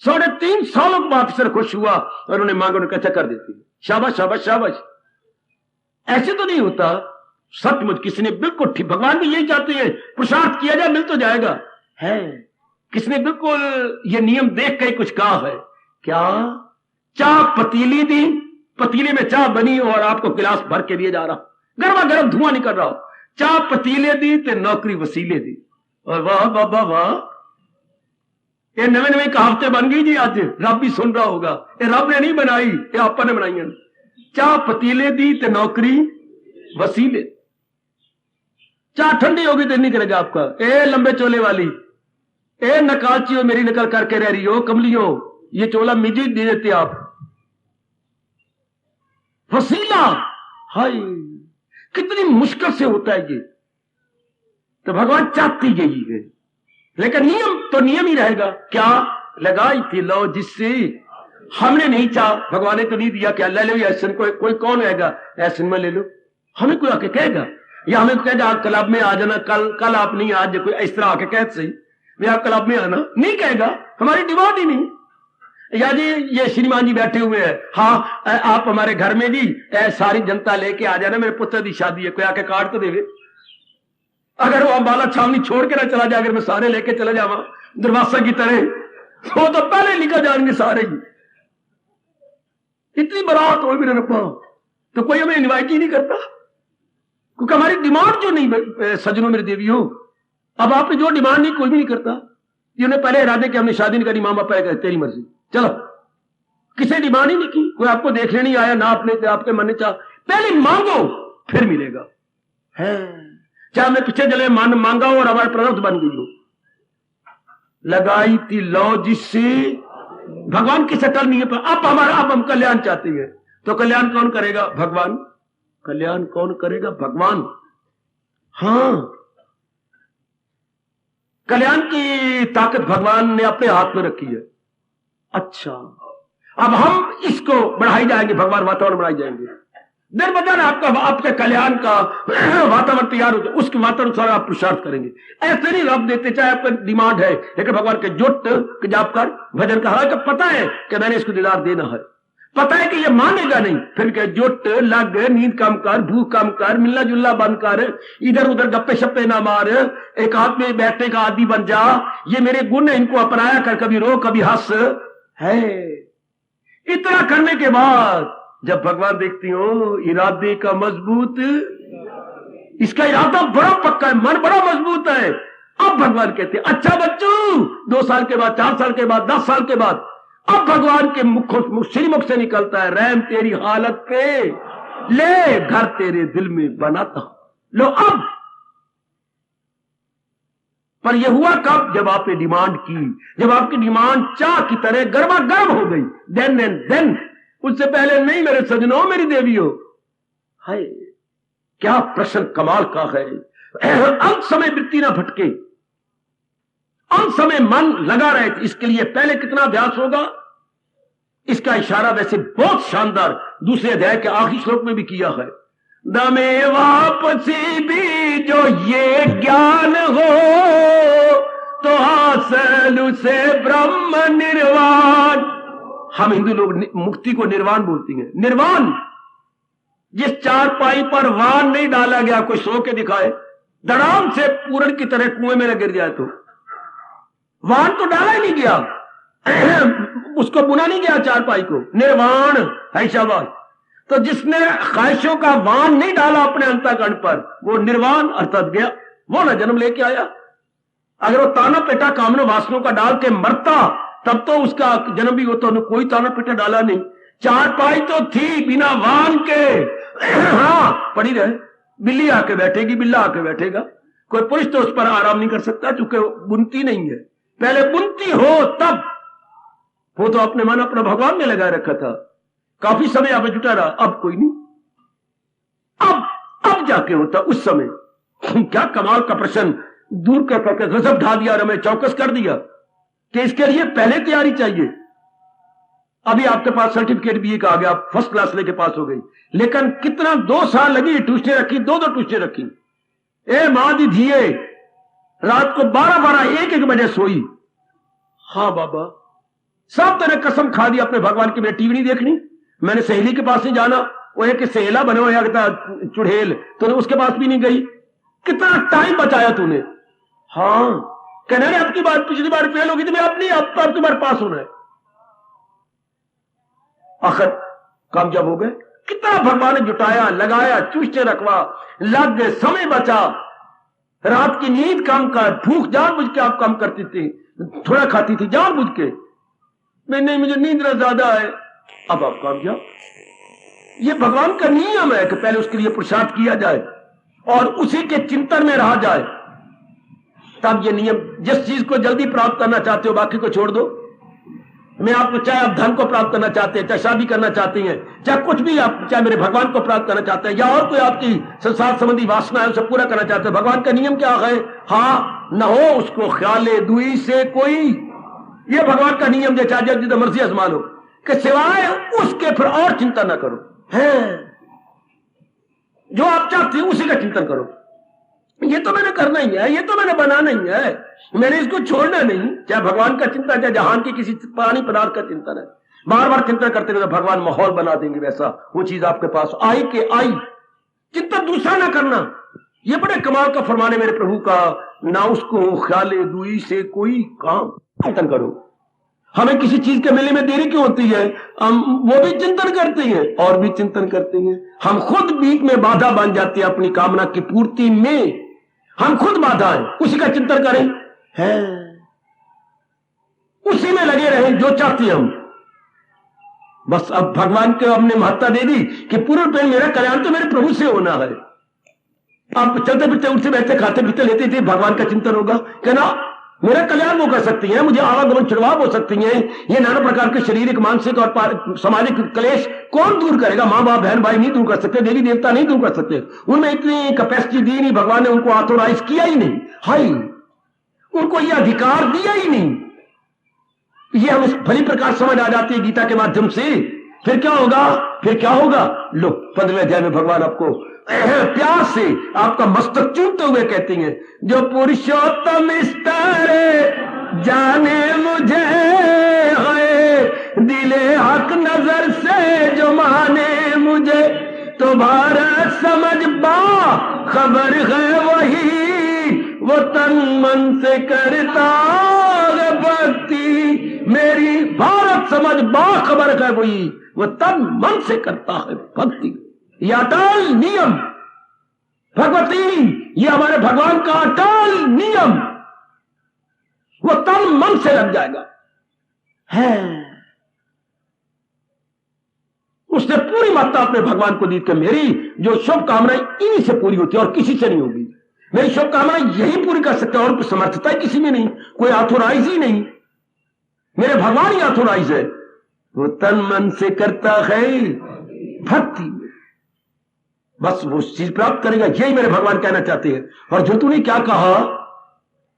3.5 सालों के बाद ऑफिसर खुश हुआ और उन्हें मांगा, उन्होंने अच्छा कर देती है, शाबाश शाबाश शाबाश। ऐसे तो नहीं होता सचमुच, किसी ने बिल्कुल ठीक, भगवान भी यही चाहते हैं पुरुषार्थ किया जाए, मिल तो जाएगा है। किसने बिल्कुल ये नियम देख के कुछ कहा है क्या? चाह पतीली दी, पतीले में चाह बनी और आपको गिलास भर के दिए जा रहा, गर्मा गर्म धुआं नहीं कर रहा हो। चाह पतीले दी ते नौकरी वसीले दी, और वाह बाबा वाह, ये नवे कहावतें बन गई जी। आज रब भी सुन रहा होगा, ये रब ने नहीं बनाई, ये आपा ने बनाई है। चाह पतीले दी ते नौकरी वसीले, चाह ठंडी होगी तो नहीं करेगा आपका। ए लंबे चोले वाली, ए नकालची हो, मेरी नकल करके रह रही हो, कमलियो ये चोला मिजी दे देते आप, वसीला। हाय कितनी मुश्किल से होता है ये, तो भगवान चाहती यही है, लेकिन नियम तो नियम ही रहेगा। क्या लगाई थी लो जिससे, हमने नहीं चाहा, भगवान ने तो नहीं दिया। क्या ले लो ऐसा, कोई कौन आएगा ऐसे में ले लो, हमें कोई आके कहेगा, या हमें कहेगा क्लब में आ जाना, कल आप नहीं, आज कोई इस तरह आके कह सही भैया क्लब में आना, नहीं कहेगा, हमारी डिमांड ही नहीं। या जी ये श्रीमान जी बैठे हुए हैं, हाँ आप हमारे घर में जी सारी जनता लेके आ जाना, मेरे पुत्र की शादी है, कोई आके कार्ड तो देवे। अगर वो अम्बाला छावनी छोड़ के ना चला जाए, अगर मैं सारे लेके चला जावा दरवासा की तरह, वो तो पहले निकल जाएंगे सारे ही। इतनी बारात हो मेरे रब्बा, तो कोई हमें इनवाइट ही नहीं करता, क्योंकि हमारी डिमांड जो नहीं सजनों मेरे देवियों, अब आपने जो डिमांड नहीं कोई भी नहीं करता। जिन्होंने पहले इरादे कि हमने शादी नहीं करी, माँ बापा कहते तेरी मर्जी, चलो, किसी डिमांड ही नहीं की, कोई आपको देखने नहीं आया ना, आपने आपके मन ने चाह, पहले मांगो फिर मिलेगा है। चाहे मैं पीछे चले मन मांगा हो और हमारे प्रोडक्ट बन गई हो, लगाई थी लो जिससे भगवान की सकल नहीं है, पर अब हमारा अब हम कल्याण चाहते हैं, तो कल्याण कौन करेगा? भगवान। कल्याण कौन करेगा? भगवान। हाँ, कल्याण की ताकत भगवान ने अपने हाथ में रखी है। अच्छा, अब हम इसको बढ़ाई जाएंगे, भगवान वातावरण बढ़ाई जाएंगे, दिन ब दिन आपका आपके कल्याण का वातावरण तैयार हो जाए, उसके वातावरण आप पुरुषार्थ करेंगे। ऐसे नहीं रब देते, चाहे आपका डिमांड है, लेकिन भगवान के जुट जाप कर भजन का, हालांकि पता है कि मैंने इसको दीदार देना है, पता है कि ये मानेगा नहीं, फिर क्या जुट लग, नींद कम कर, भूख कम कर, मिलना जुलना बंद कर, इधर उधर गप्पे शप्पे ना मार, एक हाथ में बैठने का आदि बन जा, ये मेरे गुण है, इनको अपनाया कर, कभी रो कभी हंस है। इतना करने के बाद जब भगवान देखती हो इरादे का मजबूत, इसका इरादा बड़ा पक्का है, मन बड़ा मजबूत है, अब भगवान कहते हैं अच्छा बच्चों, 2 साल के बाद, 4 साल के बाद, 10 साल के बाद, अब भगवान के श्रीमुख से निकलता है, रहम तेरी हालत पे ले, घर तेरे दिल में बनाता हूं। लो अब, पर यह हुआ कब? जब आपने डिमांड की, जब आपकी डिमांड चाह की तरह गर्मा गर्म हो गई, देन एंड देन, उससे पहले नहीं मेरे सजनों, मेरी देवियों। हाय क्या प्रश्न कमाल का है। अंत समय वृत्ति ना भटके, अंत समय मन लगा रहे, इसके लिए पहले कितना अभ्यास होगा, इसका इशारा वैसे बहुत शानदार दूसरे अध्याय के आखिरी श्लोक में भी किया है। दमे वापसी भी जो ये ज्ञान हो, तो हासिल उसे ब्रह्म निर्वाण। हम हिंदू लोग मुक्ति को निर्वाण बोलती हैं। निर्वाण, जिस चारपाई पर वान नहीं डाला गया, कोई सो के दिखाए, धड़ाम से पूरन की तरह कुएं में गिर जाए, तो वान तो डाला ही नहीं गया, उसको बुना नहीं गया चारपाई को, निर्वाण है शाबाश। तो जिसने ख्वाहिशों का वान नहीं डाला अपने अंतःकरण पर, वो निर्वाण अर्थात गया, वो ना जन्म लेके आया। अगर वो ताना पेटा कामना वासनों का डाल के मरता, तब तो उसका जन्म भी होता, कोई ताना पेटा डाला नहीं, चारपाई तो थी बिना वान के, हाँ पड़ी रहे, बिल्ली आके बैठेगी, बिल्ला आके बैठेगा, कोई पुरुष तो उस पर आराम नहीं कर सकता, चूंकि बुनती नहीं है, पहले बुनती हो तब। वो तो अपने मन अपना भगवान में लगा रखा था, काफी समय आप जुटा रहा, अब कोई नहीं, अब जाके होता उस समय। क्या कमाल का प्रश्न दूर करके गजब ढा दिया, हमें चौकस कर दिया कि इसके लिए पहले तैयारी चाहिए। अभी आपके पास सर्टिफिकेट भी एक आ गया, आप फर्स्ट क्लास लेके पास हो गई, लेकिन कितना 2 साल लगी, ट्यूशने रखी, 2 ट्यूशने रखी, ए मां दी धिये, रात को 12-12 1-1 बजे सोई। हाँ बाबा, सब तरह कसम खा दी अपने भगवान की, मैंने टीवी नहीं देखनी, मैंने सहेली के पास नहीं जाना, वो एक सहेला बने हुआ था चुड़ैल, तूने उसके पास भी नहीं गई, कितना टाइम बचाया तूने। हाँ कहना रे, आपकी बात पिछली बार फेल होगी, तुम्हें अब नहीं, अब तुम्हारे पास होना है। आखिर कामयाब हो गए, कितना भगवान ने जुटाया, लगाया, चूस्टे रखवा, लग गए, समय बचा, रात की नींद कम कर, भूख जानबूझ के आप कम करती थी, थोड़ा खाती थी जानबूझ के, नहीं मुझे नींद ज्यादा है, अब आप कामयाब। ये भगवान का नियम है कि पहले उसके लिए पुरुषार्थ किया जाए और उसी के चिंतन में रहा जाए, तब ये नियम, जिस चीज को जल्दी प्राप्त करना चाहते हो बाकी को छोड़ दो। मैं आपको, चाहे आप धन को प्राप्त करना चाहते हैं, चाहे शादी करना चाहती हैं, चाहे कुछ भी आप, चाहे मेरे भगवान को प्राप्त करना चाहते हैं, या और कोई आपकी संसार संबंधी वासना है उसे पूरा करना चाहते हैं, भगवान का नियम क्या है? हाँ न हो उसको ख्याले दुई से कोई, ये भगवान का नियम है, चाहे जितना मर्जी आजमा लो, कि सिवाय उसके फिर और चिंता ना करो, है जो आप चाहते हैं उसी का चिंतन करो। ये तो मैंने करना ही है, ये तो मैंने बनाना ही है, मैंने इसको छोड़ना नहीं। चाहे भगवान का चिंतन, चाहे जहान की किसी प्राणी पदार्थ का चिंतन है, बार बार चिंतन करते रहे तो भगवान माहौल बना देंगे वैसा, वो चीज आपके पास आई के आई। चिंतन दूसरा ना करना, ये बड़े कमाल का फरमाने मेरे प्रभु का, ना उसको ख्याले दुई से कोई काम। चिंतन करो। हमें किसी चीज के मिलने में देरी क्यों होती है, हम वो भी चिंतन करते हैं और भी चिंतन करते हैं। हम खुद बीच में बाधा बन जाती है अपनी कामना की पूर्ति में, हम खुद बाधा है, उसी का चिंतन करें है, उसी में लगे रहें जो चाहते हम। बस अब भगवान को हमने महत्ता दे दी कि पूर्ण प्रेम, मेरा कल्याण तो मेरे प्रभु से होना है। आप चलते फिरते, उठते बैठते, खाते पीते, लेते थे, भगवान का चिंतन होगा, कहना मेरा कल्याण वो कर सकती हैं, मुझे आवागमन छिड़वाव हो सकती हैं, ये नाना प्रकार के शारीरिक, मानसिक और सामाजिक क्लेश कौन दूर करेगा? मां बाप, बहन भाई नहीं दूर कर सकते, देवी देवता नहीं दूर कर सकते, उनमें इतनी कैपेसिटी दी नहीं, भगवान ने उनको ऑथोराइज किया ही नहीं, हाई उनको ये अधिकार दिया ही नहीं। ये हम भली प्रकार समझ आ जाती है गीता के माध्यम से। फिर क्या होगा, फिर क्या होगा? लो 15वें अध्याय में भगवान आपको प्यार से आपका मस्तक चूमते हुए कहती हैं, जो पुरुषोत्तम स्तर जाने मुझे है, दिले हक नजर से जो माने मुझे, तो भारत समझ बा खबर है वही, वो तन मन से करता है भक्ति, मेरी भारत समझ बा खबर है वही, वो तन मन से करता है भक्ति। ये अटल नियम भगवती, ये हमारे भगवान का अटल नियम, वो तन मन से लग जाएगा है। उसने पूरी मात्रा अपने भगवान को दी कि मेरी जो शुभकामनाएं इन्हीं से पूरी होती है और किसी से नहीं होगी। मेरी शुभकामनाएं यही पूरी कर सकते हैं और समर्थता ही किसी में नहीं, कोई ऑथोराइज ही नहीं, मेरे भगवान ही ऑथोराइज है। वो तन मन से करता है भक्ति, बस वो चीज प्राप्त करेगा, यही मेरे भगवान कहना चाहते हैं। और जो तूने क्या कहा,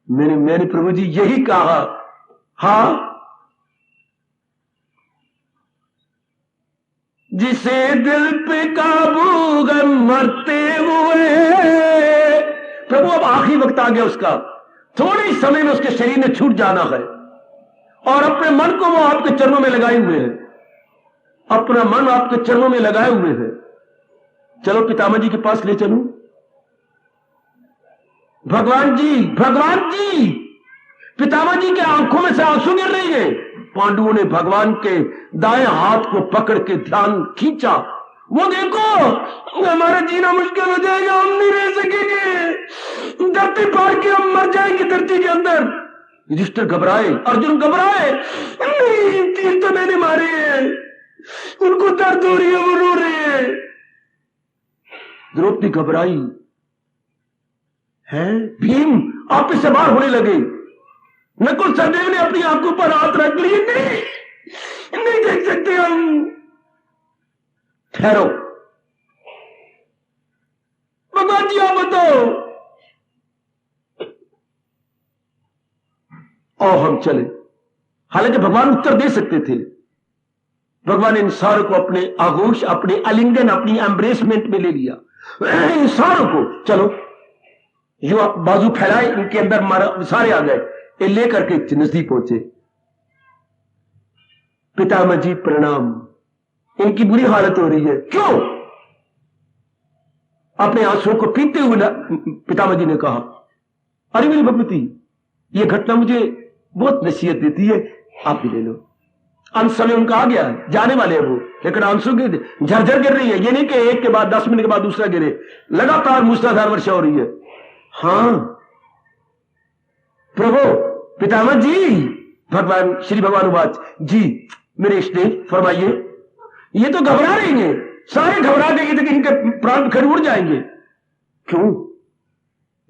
मैंने प्रभु जी यही कहा, हाँ, जिसे दिल पे काबू गम मरते हुए, प्रभु अब आखिरी वक्त आ गया उसका, थोड़े ही समय में उसके शरीर ने छूट जाना है और अपने मन को वो आपके चरणों में लगाए हुए हैं, अपना मन आपके चरणों में लगाए हुए हैं। चलो पितामह जी के पास ले चलूं। भगवान जी, भगवान जी, पितामह जी के आंखों में से आंसू गिर रही है। पांडवों ने भगवान के दाएं हाथ को पकड़ के ध्यान खींचा, वो देखो हमारा जीना मुश्किल हो जाएगा, हम नहीं रह सकेंगे, धरती पार के हम मर जाएंगे धरती के अंदर। युधिष्ठिर घबराए, अर्जुन घबराए, नहीं तीर तो मैंने मारे हैं, उनको दर्द हो रही है, वो रो रहे हैं। द्रौपदी घबराई है, भीम आप इससे बाहर होने लगे। नकुल सहदेव ने अपनी आंखों पर हाथ रख लिए, नहीं देख सकते हम, ठहरो, भगवान जी आप बताओ। और हम चले। हालांकि भगवान उत्तर दे सकते थे, भगवान ने इन सारों को अपने आगोश, अपने आलिंगन, अपनी एम्ब्रेसमेंट में ले लिया। इन सारों को चलो, जो बाजू फैलाए, इनके अंदर सारे आ गए, ये लेकर के नजदीक पहुंचे। पितामह जी प्रणाम, इनकी बुरी हालत हो रही है, क्यों? अपने आंसुओं को पीते हुए पितामह जी ने कहा, अरे मेरी भगवती, ये घटना मुझे बहुत नसीहत देती है, आप भी ले लो। अंत समय उनका आ गया, जाने वाले हैं वो, लेकिन आंसू की झरझर गिर रही है। ये नहीं कि एक के बाद 10 मिनट के बाद दूसरा गिरे, लगातार मूसलाधार वर्षा हो रही है। हाँ प्रभु, पितामह जी, भगवान श्री भगवान वाच जी, मेरे स्नेह फरमाइए। ये तो घबरा रही हैं, सारे घबरा गए थे कि इनके प्राण खड़े उड़ जाएंगे। क्यों?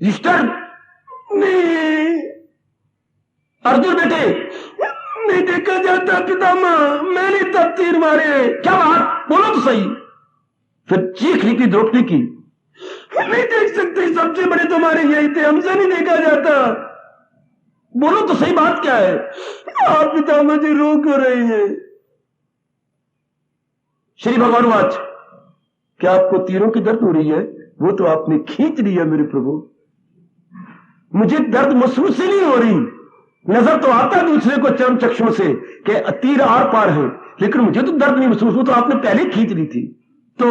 युधिष्ठिर नहीं, अर्जुन बेटे, नहीं देखा जाता पितामह, मैंने तब तीर मारे। क्या बात, बोलो तो सही। फिर चीख ली थी द्रौपदी की, नहीं देख सकते, सबसे बड़े तुम्हारे यही थे, हमसे नहीं देखा जाता, बोलो तो सही बात क्या है। आप पितामह जी रो क्यों रहे हैं? श्री भगवान वाच, क्या आपको तीरों की दर्द हो रही है? वो तो आपने खींच ली है मेरे प्रभु, मुझे दर्द महसूस ही नहीं हो रही। नजर तो आता दूसरे को चर्म चक्षुओं से कि तीर आर पार है, लेकिन मुझे तो दर्द नहीं महसूस। वो तो आपने पहले खींच ली थी। तो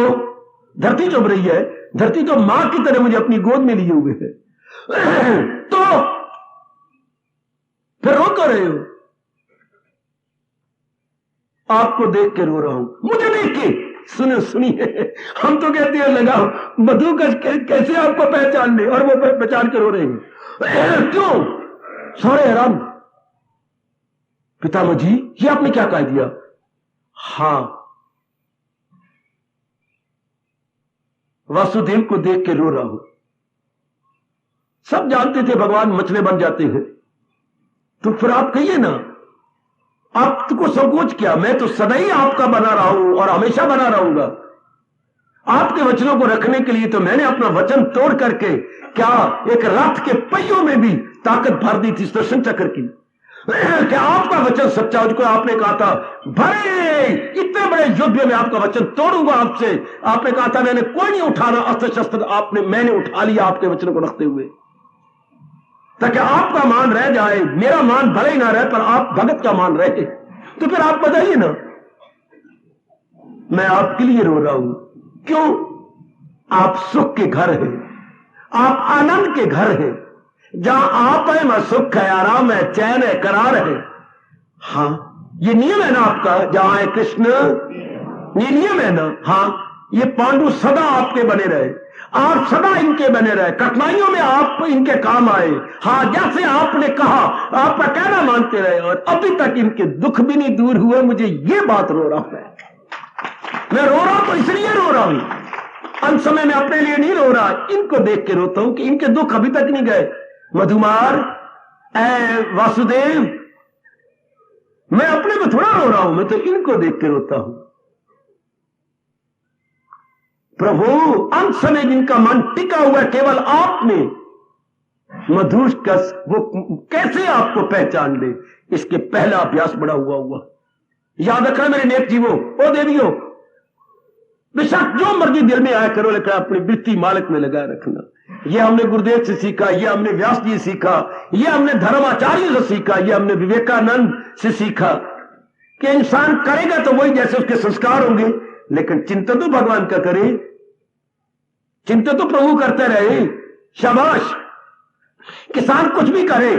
धरती चुभ रही है, धरती तो मां की तरह मुझे अपनी गोद में लिए हुए है। तो फिर रो कर रहे हो? आपको देख के रो रहा हूं, मुझे देख के। सुनिए, हम तो कहते हैं लगाओ मधु का कैसे आपको पहचान ले, और वो पहचान के रो रहे हैं। क्यों? सारे हैरान। पितामह जी, ये आपने क्या कह दिया? हां, वासुदेव को देख के रो रहा हूं। सब जानते थे भगवान मछले बन जाते हैं, तो फिर आप कहिए ना, आपको संकोच क्या? मैं तो सदा ही आपका बना रहा हूं और हमेशा बना रहूंगा। आपके वचनों को रखने के लिए तो मैंने अपना वचन तोड़ करके क्या एक रथ के पहियों में भी ताकत भर दी थी सुदर्शन चक्र की। क्या आपका वचन सच्चा हो, जिसको आपने कहा था भरे इतने बड़े युद्ध में आपका वचन तोड़ूंगा आपसे। आपने कहा था मैंने कोई नहीं उठाना अस्त्र शस्त्र, मैंने उठा लिया आपके वचनों को रखते हुए, ताकि आपका मान रह जाए। मेरा मान भले ही ना रहे, पर आप भगत का मान रहे। तो फिर आप बताइए ना, मैं आपके लिए रो रहा हूं। क्यों? आप सुख के घर हैं, आप आनंद के घर हैं। जहां आप है वहां सुख है, आराम है, चैन है, करार है। हां, ये नियम है ना आपका। जहां है कृष्ण, ये नियम है ना। हां, ये पांडु सदा आपके बने रहे, आप सदा इनके बने रहे, कठिनाइयों में आप इनके काम आए। हां, जैसे आपने कहा आपका कहना मानते रहे, और अभी तक इनके दुख भी नहीं दूर हुए। मुझे ये बात रो रहा हूं। मैं रो रहा हूं तो इसलिए रो रहा हूं, अंत समय में अपने लिए नहीं रो रहा। इनको देख के रोता हूं कि इनके दुख अभी तक नहीं गए। मधुमार, वासुदेव, मैं अपने में थोड़ा रो रहा हूं, मैं तो इनको देख के रोता हूं। प्रभु, अंत समय जिनका मन टिका हुआ है केवल आप में, मधुर कस वो कैसे आपको पहचान ले? इसके पहला अभ्यास बड़ा हुआ। याद रखना मेरे नेक जीवों, ओ देवियों, बेशक जो मर्जी दिल में आया करो, लेकिन अपनी वृत्ति मालिक में लगाए रखना। यह हमने गुरुदेव से सीखा, यह हमने व्यास जी से सीखा, यह हमने धर्माचार्य से सीखा, यह हमने विवेकानंद से सीखा कि इंसान करेगा तो वही जैसे उसके संस्कार होंगे। लेकिन चिंतन तो भगवान का करे, चिंतन तो प्रभु करते रहे। शाबाश। किसान कुछ भी करे,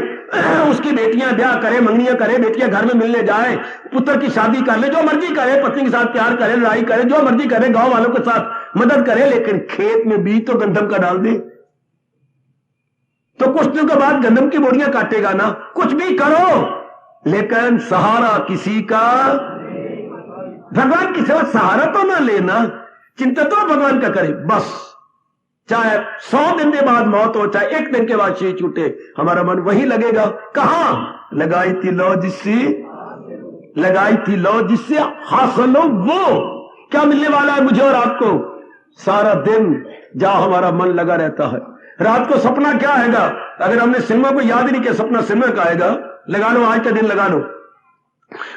उसकी बेटियां ब्याह करे, मंगनियां करे, बेटियां घर में मिलने जाए, पुत्र की शादी कर ले, जो मर्जी करे, पत्नी के साथ प्यार करे, लड़ाई करे, जो मर्जी करे, गांव वालों के साथ मदद करे, लेकिन खेत में बीज तो गंदम का डाल दे, तो कुछ दिनों के बाद गंदम की बोरियां काटेगा ना। कुछ भी करो, लेकिन सहारा किसी का, भगवान की सेवा सहारा तो ना लेना, चिंता तो भगवान का करे बस। चाहे 100 दिन के बाद मौत हो, चाहे 1 दिन के बाद शीश छूटे, हमारा मन वही लगेगा। कहां लगाई थी लौ जिससे, लगाई थी लौ जिससे हासिल हो वो क्या मिलने वाला है मुझे और आपको? सारा दिन जहां हमारा मन लगा रहता है। रात को सपना क्या आएगा? अगर हमने सिनेमा को याद ही नहीं किया, सपना सिनेमा का आएगा। लगा लो, आज का दिन लगा लो।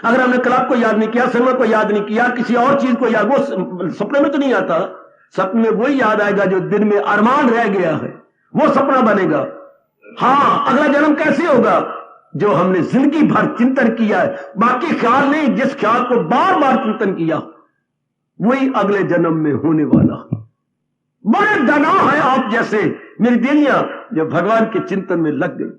अगर हमने क्लब को याद नहीं किया, सिनेमा को याद नहीं किया, किसी और चीज को याद, वो सपने में तो नहीं आता। सपने में वही याद आएगा जो दिन में अरमान रह गया है, वो सपना बनेगा। हां, अगला जन्म कैसे होगा? जो हमने जिंदगी भर चिंतन किया है, बाकी ख्याल नहीं, जिस ख्याल को बार बार चिंतन किया वही अगले जन्म में होने वाला। बड़े दना है आप जैसे मेरी दिलियां जो भगवान के चिंतन में लग गई,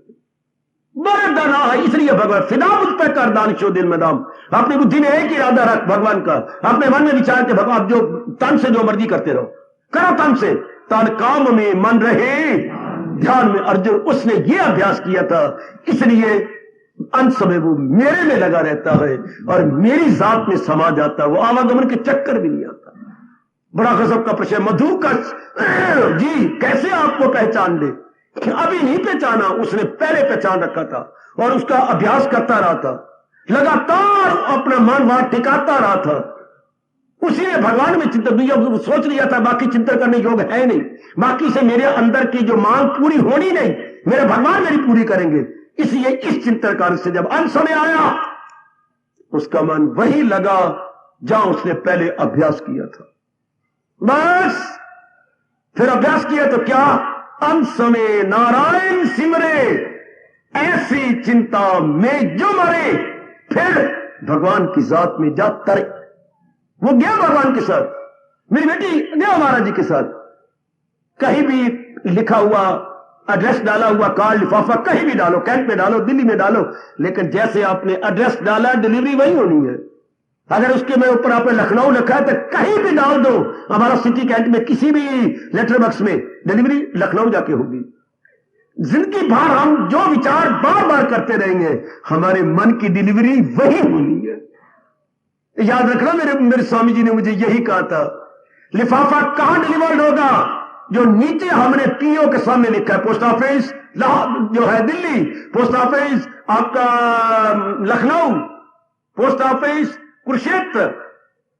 बड़े दना है। इसलिए भगवान फिदा मुझ पर कर दानिशो दिल में दाम। अपनी बुद्धि में एक इरादा रख भगवान का, अपने मन में विचार के भगवान जो तन से जो मर्जी करते रहो, करो तन से, तन काम में मन रहे ध्यान में। अर्जुन उसने ये अभ्यास किया था, इसलिए अंत समय वो मेरे में लगा रहता है और मेरी जात में समा जाता है। वो आवागमन के चक्कर भी नहीं आता। बड़ा गजब का प्रश्न। मधु का जी कैसे आपको पहचान ले? अभी नहीं पहचाना, उसने पहले पहचान रखा था और उसका अभ्यास करता रहा था, लगातार अपना मन वहां टिकाता रहा था। उसी ने भगवान में चिंतन सोच लिया था, बाकी चिंतन करने योग है नहीं, बाकी से मेरे अंदर की जो मांग पूरी होनी नहीं, मेरे भगवान मेरी पूरी करेंगे। इसलिए इस चिंतन कार्य से जब अंत समय आया, उसका मन वही लगा जहां उसने पहले अभ्यास किया था। बस फिर अभ्यास किया तो क्या अंत में नारायण सिमरे, ऐसी चिंता में जो मरे, फिर भगवान की जात में जा तरे। वो गया भगवान के साथ, मेरी बेटी गया महाराज जी के साथ। कहीं भी लिखा हुआ एड्रेस डाला हुआ कार्ड लिफाफा कहीं भी डालो, कैंट में डालो, दिल्ली में डालो, लेकिन जैसे आपने एड्रेस डाला डिलीवरी वही होनी है। अगर उसके में ऊपर आपने लखनऊ लिखा है तो कहीं भी डाल दो, हमारा सिटी कैंट में किसी भी लेटर बॉक्स में डिलीवरी लखनऊ जाके होगी। जिंदगी भर हम जो विचार बार बार करते रहेंगे, हमारे मन की डिलीवरी वही होनी है। याद रखना, मेरे स्वामी जी ने मुझे यही कहा था, लिफाफा कहां डिलीवर्ड होगा? जो नीचे हमने पीओ के सामने लिखा है, पोस्ट ऑफिस जो है दिल्ली, पोस्ट ऑफिस आपका लखनऊ, पोस्ट ऑफिस कुरुक्षेत्र,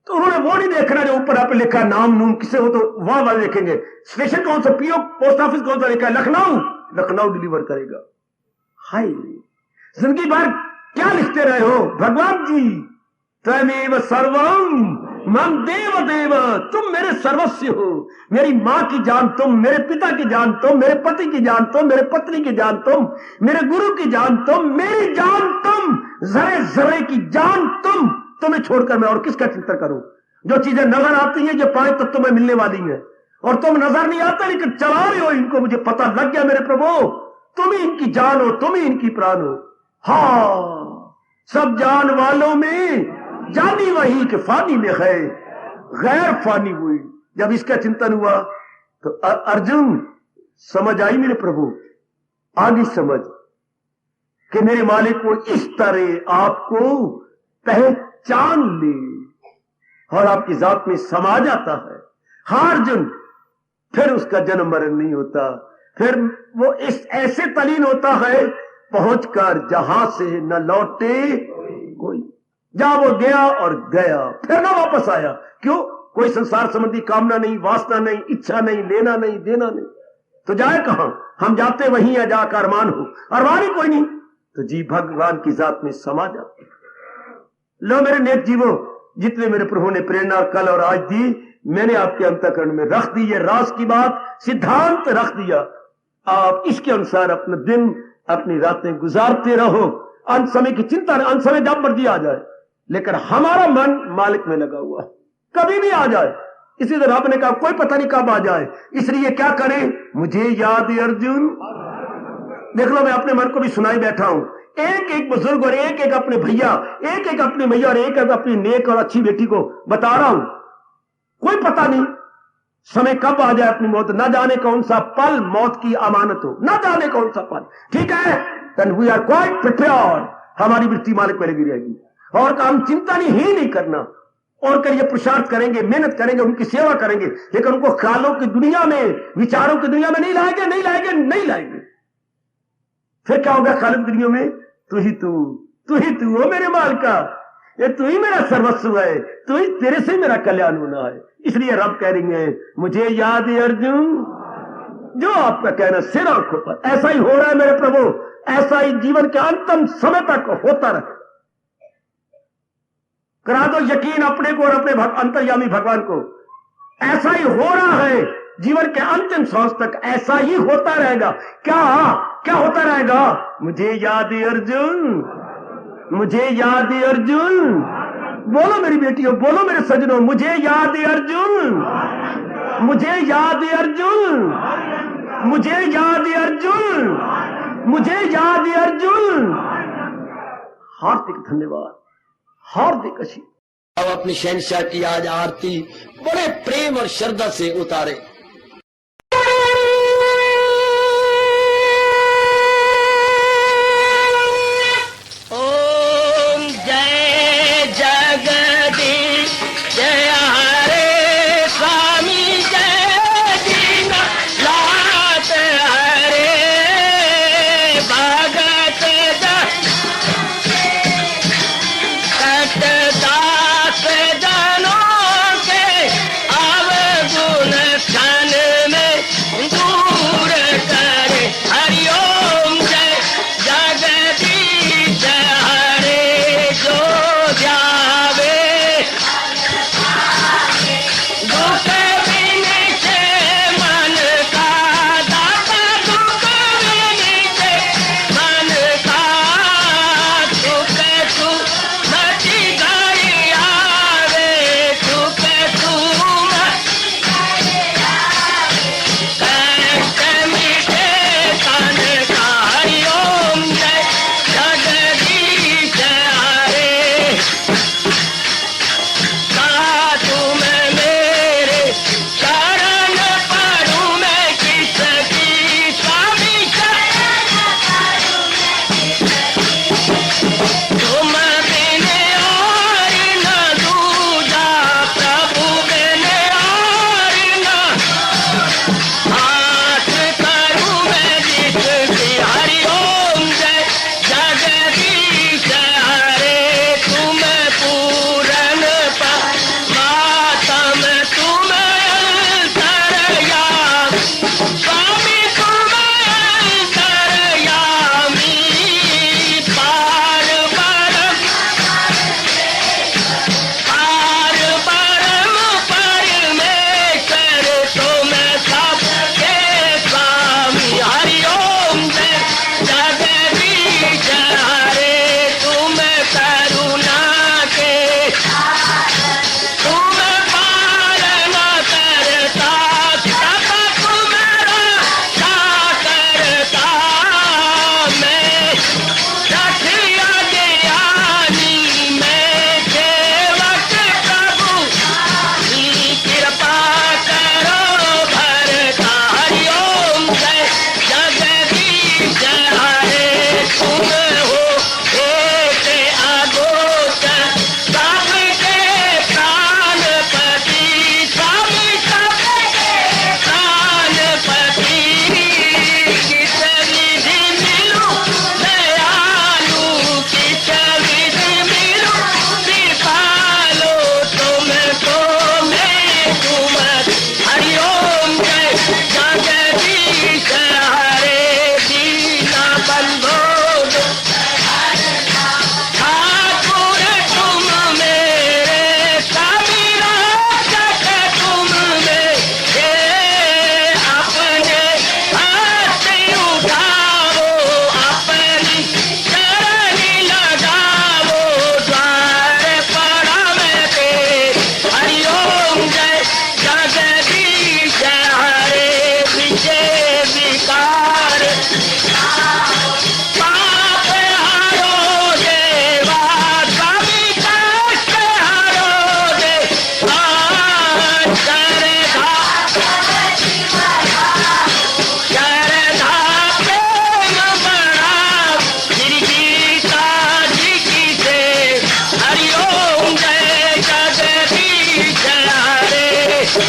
तो उन्होंने वो नहीं देखना जो ऊपर आप लिखा नाम नूम किसे हो, तो वहां वाले देखेंगे स्टेशन कौन सा, पीओ पोस्ट ऑफिस कौन सा लिखा है, लखनऊ, लखनऊ डिलीवर करेगा। हाय, जिंदगी भर क्या लिखते रहे हो? भगवान जी त्वमेव सर्वम मम देव देव, तुम मेरे सर्वस्व हो, मेरी मां की जान तुम, मेरे पिता की जान तुम, मेरे पति की जान तुम, मेरे पत्नी की जान तुम, मेरे गुरु की जान तुम, मेरी जान तुम, जरे जरे की जान तुम। तुम्हें छोड़कर मैं और किसका चिंतन करूं? जो चीजें नजर आती हैं, जो पांच तत्व में मिलने वाली हैं, और तुम नजर नहीं आता लेकिन चला रहे हो इनको, मुझे पता लग गया मेरे प्रभु, तुम ही इनकी जान हो, तुम ही इनकी प्राण हो। हाँ, सब जान वालों में जानी वही कि फानी में है, गैर फानी हुई। जब इसका चिंतन हुआ तो अर्जुन समझ आई मेरे प्रभु, आगे समझ कि मेरे मालिक को इस तरह आपको पहचान ले और आपकी जात में समा जाता है। हाँ अर्जुन, फिर उसका जन्म मरण नहीं होता, फिर वो इस ऐसे तलीन होता है पहुंचकर जहां से न लौटे कोई। जहां वो गया और गया, फिर ना वापस आया। क्यों? कोई संसार संबंधी कामना नहीं, वासना नहीं, इच्छा नहीं, लेना नहीं, देना नहीं, तो जाए कहां? हम जाते वहीं है जाकर अरमान हो, अरमान ही कोई नहीं, तो जी भगवान की जात में समा जाते। लो मेरे नेक जीवों, जितने मेरे प्रभु ने प्रेरणा कल और आज दी, मैंने आपके अंतःकरण में रख दी। ये रास की बात, सिद्धांत रख दिया। आप इसके अनुसार अपने दिन, अपनी रातें गुजारते रहो। अंत समय की चिंता, अंत समय जब मर्जी आ जाए, लेकिन हमारा मन मालिक में लगा हुआ, कभी भी आ जाए। इसी तरह आपने कहा कोई पता नहीं कब आ जाए, इसलिए क्या करें? मुझे याद अर्जुन। देख लो, मैं अपने मन को भी सुनाई बैठा हूं। एक एक बुजुर्ग और एक एक अपने भैया, एक एक अपनी मैया और एक एक अपनी नेक और अच्छी बेटी को बता रहा हूं, कोई पता नहीं समय कब आ जाए अपनी मौत। न जाने कौन सा पल मौत की अमानत हो, न जाने कौन सा पल। ठीक है, then we are quite prepared. हमारी वृत्ति मालिक में लगी रहेगी और काम चिंता ही नहीं करना, और करिए पुरुषार्थ करेंगे, मेहनत करेंगे, उनकी सेवा करेंगे, लेकिन उनको ख्यालों की दुनिया में, विचारों की दुनिया में नहीं लाएंगे, नहीं लाएंगे, नहीं लाएंगे। फिर क्या होगा ख्यालों की दुनिया में? तू ही तू हो मेरे माल का, ये तू ही मेरा सर्वस्व है, तू ही, तेरे से मेरा कल्याण होना है। इसलिए रब कह रही है मुझे याद है अर्जुन, जो आपका कहना सिर आंखों पर। ऐसा ही हो रहा है मेरे प्रभु, ऐसा ही जीवन के अंतिम समय तक होता रहे। करा दो यकीन अपने को और अपने अंतर्यामी भगवान को, ऐसा ही हो रहा है जीवन के अंतिम सांस तक, ऐसा ही होता रहेगा। क्या होता रहेगा? मुझे याद है अर्जुन, मुझे याद है अर्जुन। बोलो मेरी बेटियों, बोलो मेरे सजनों, मुझे याद है अर्जुन, मुझे याद है अर्जुन, मुझे याद है अर्जुन, मुझे याद है अर्जुन। हार्दिक धन्यवाद, हार्दिक आशीर्वाद। अब अपनी शहंशाह की आज आरती बड़े प्रेम और श्रद्धा से उतारे। ओम जय जगदीश जय हरे स्वामी जय दीनानाथ हरे भगत सतदास जनों के अवगुण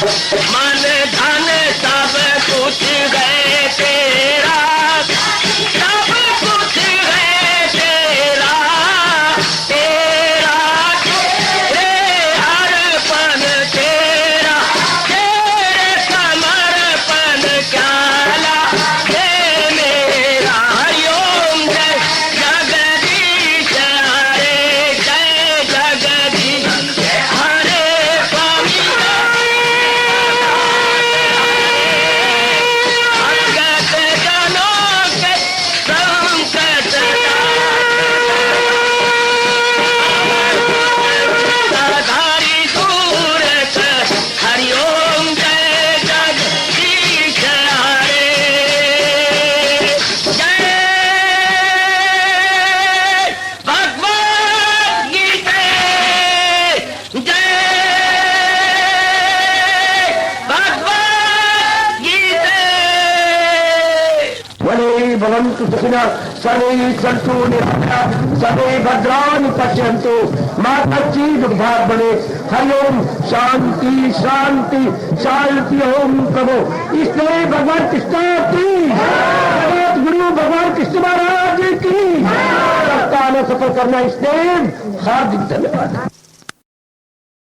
मन धन सब कुछ है तेरा, सब कुछ है तेरा, तेरा तेरे अर्पण तेरा, तेरे समर्पण क्या लागे मेरा। हरिओम जय जगदीश हरे, जय जगदीश हरे स्वामी भगत जनों के संकट साधारी दूर कर। हरिओम जय जगदीश हरे, जय भगवद गीता, जय भगवद गीता। वने भवन्तु सुखिनः सर्वे सन्तु निरामयाः सर्वे भद्राणि पश्यन्तु मा कश्चित् दुर्भाग् भवेत्। हरिओम शांति शांति शांति। ओम प्रभु इसलिए भगवान कृष्ण की जगत गुरु भगवान कृष्ण महाराज की सप्ताह में सफल करना इसलिए हार्दिक धन्यवाद।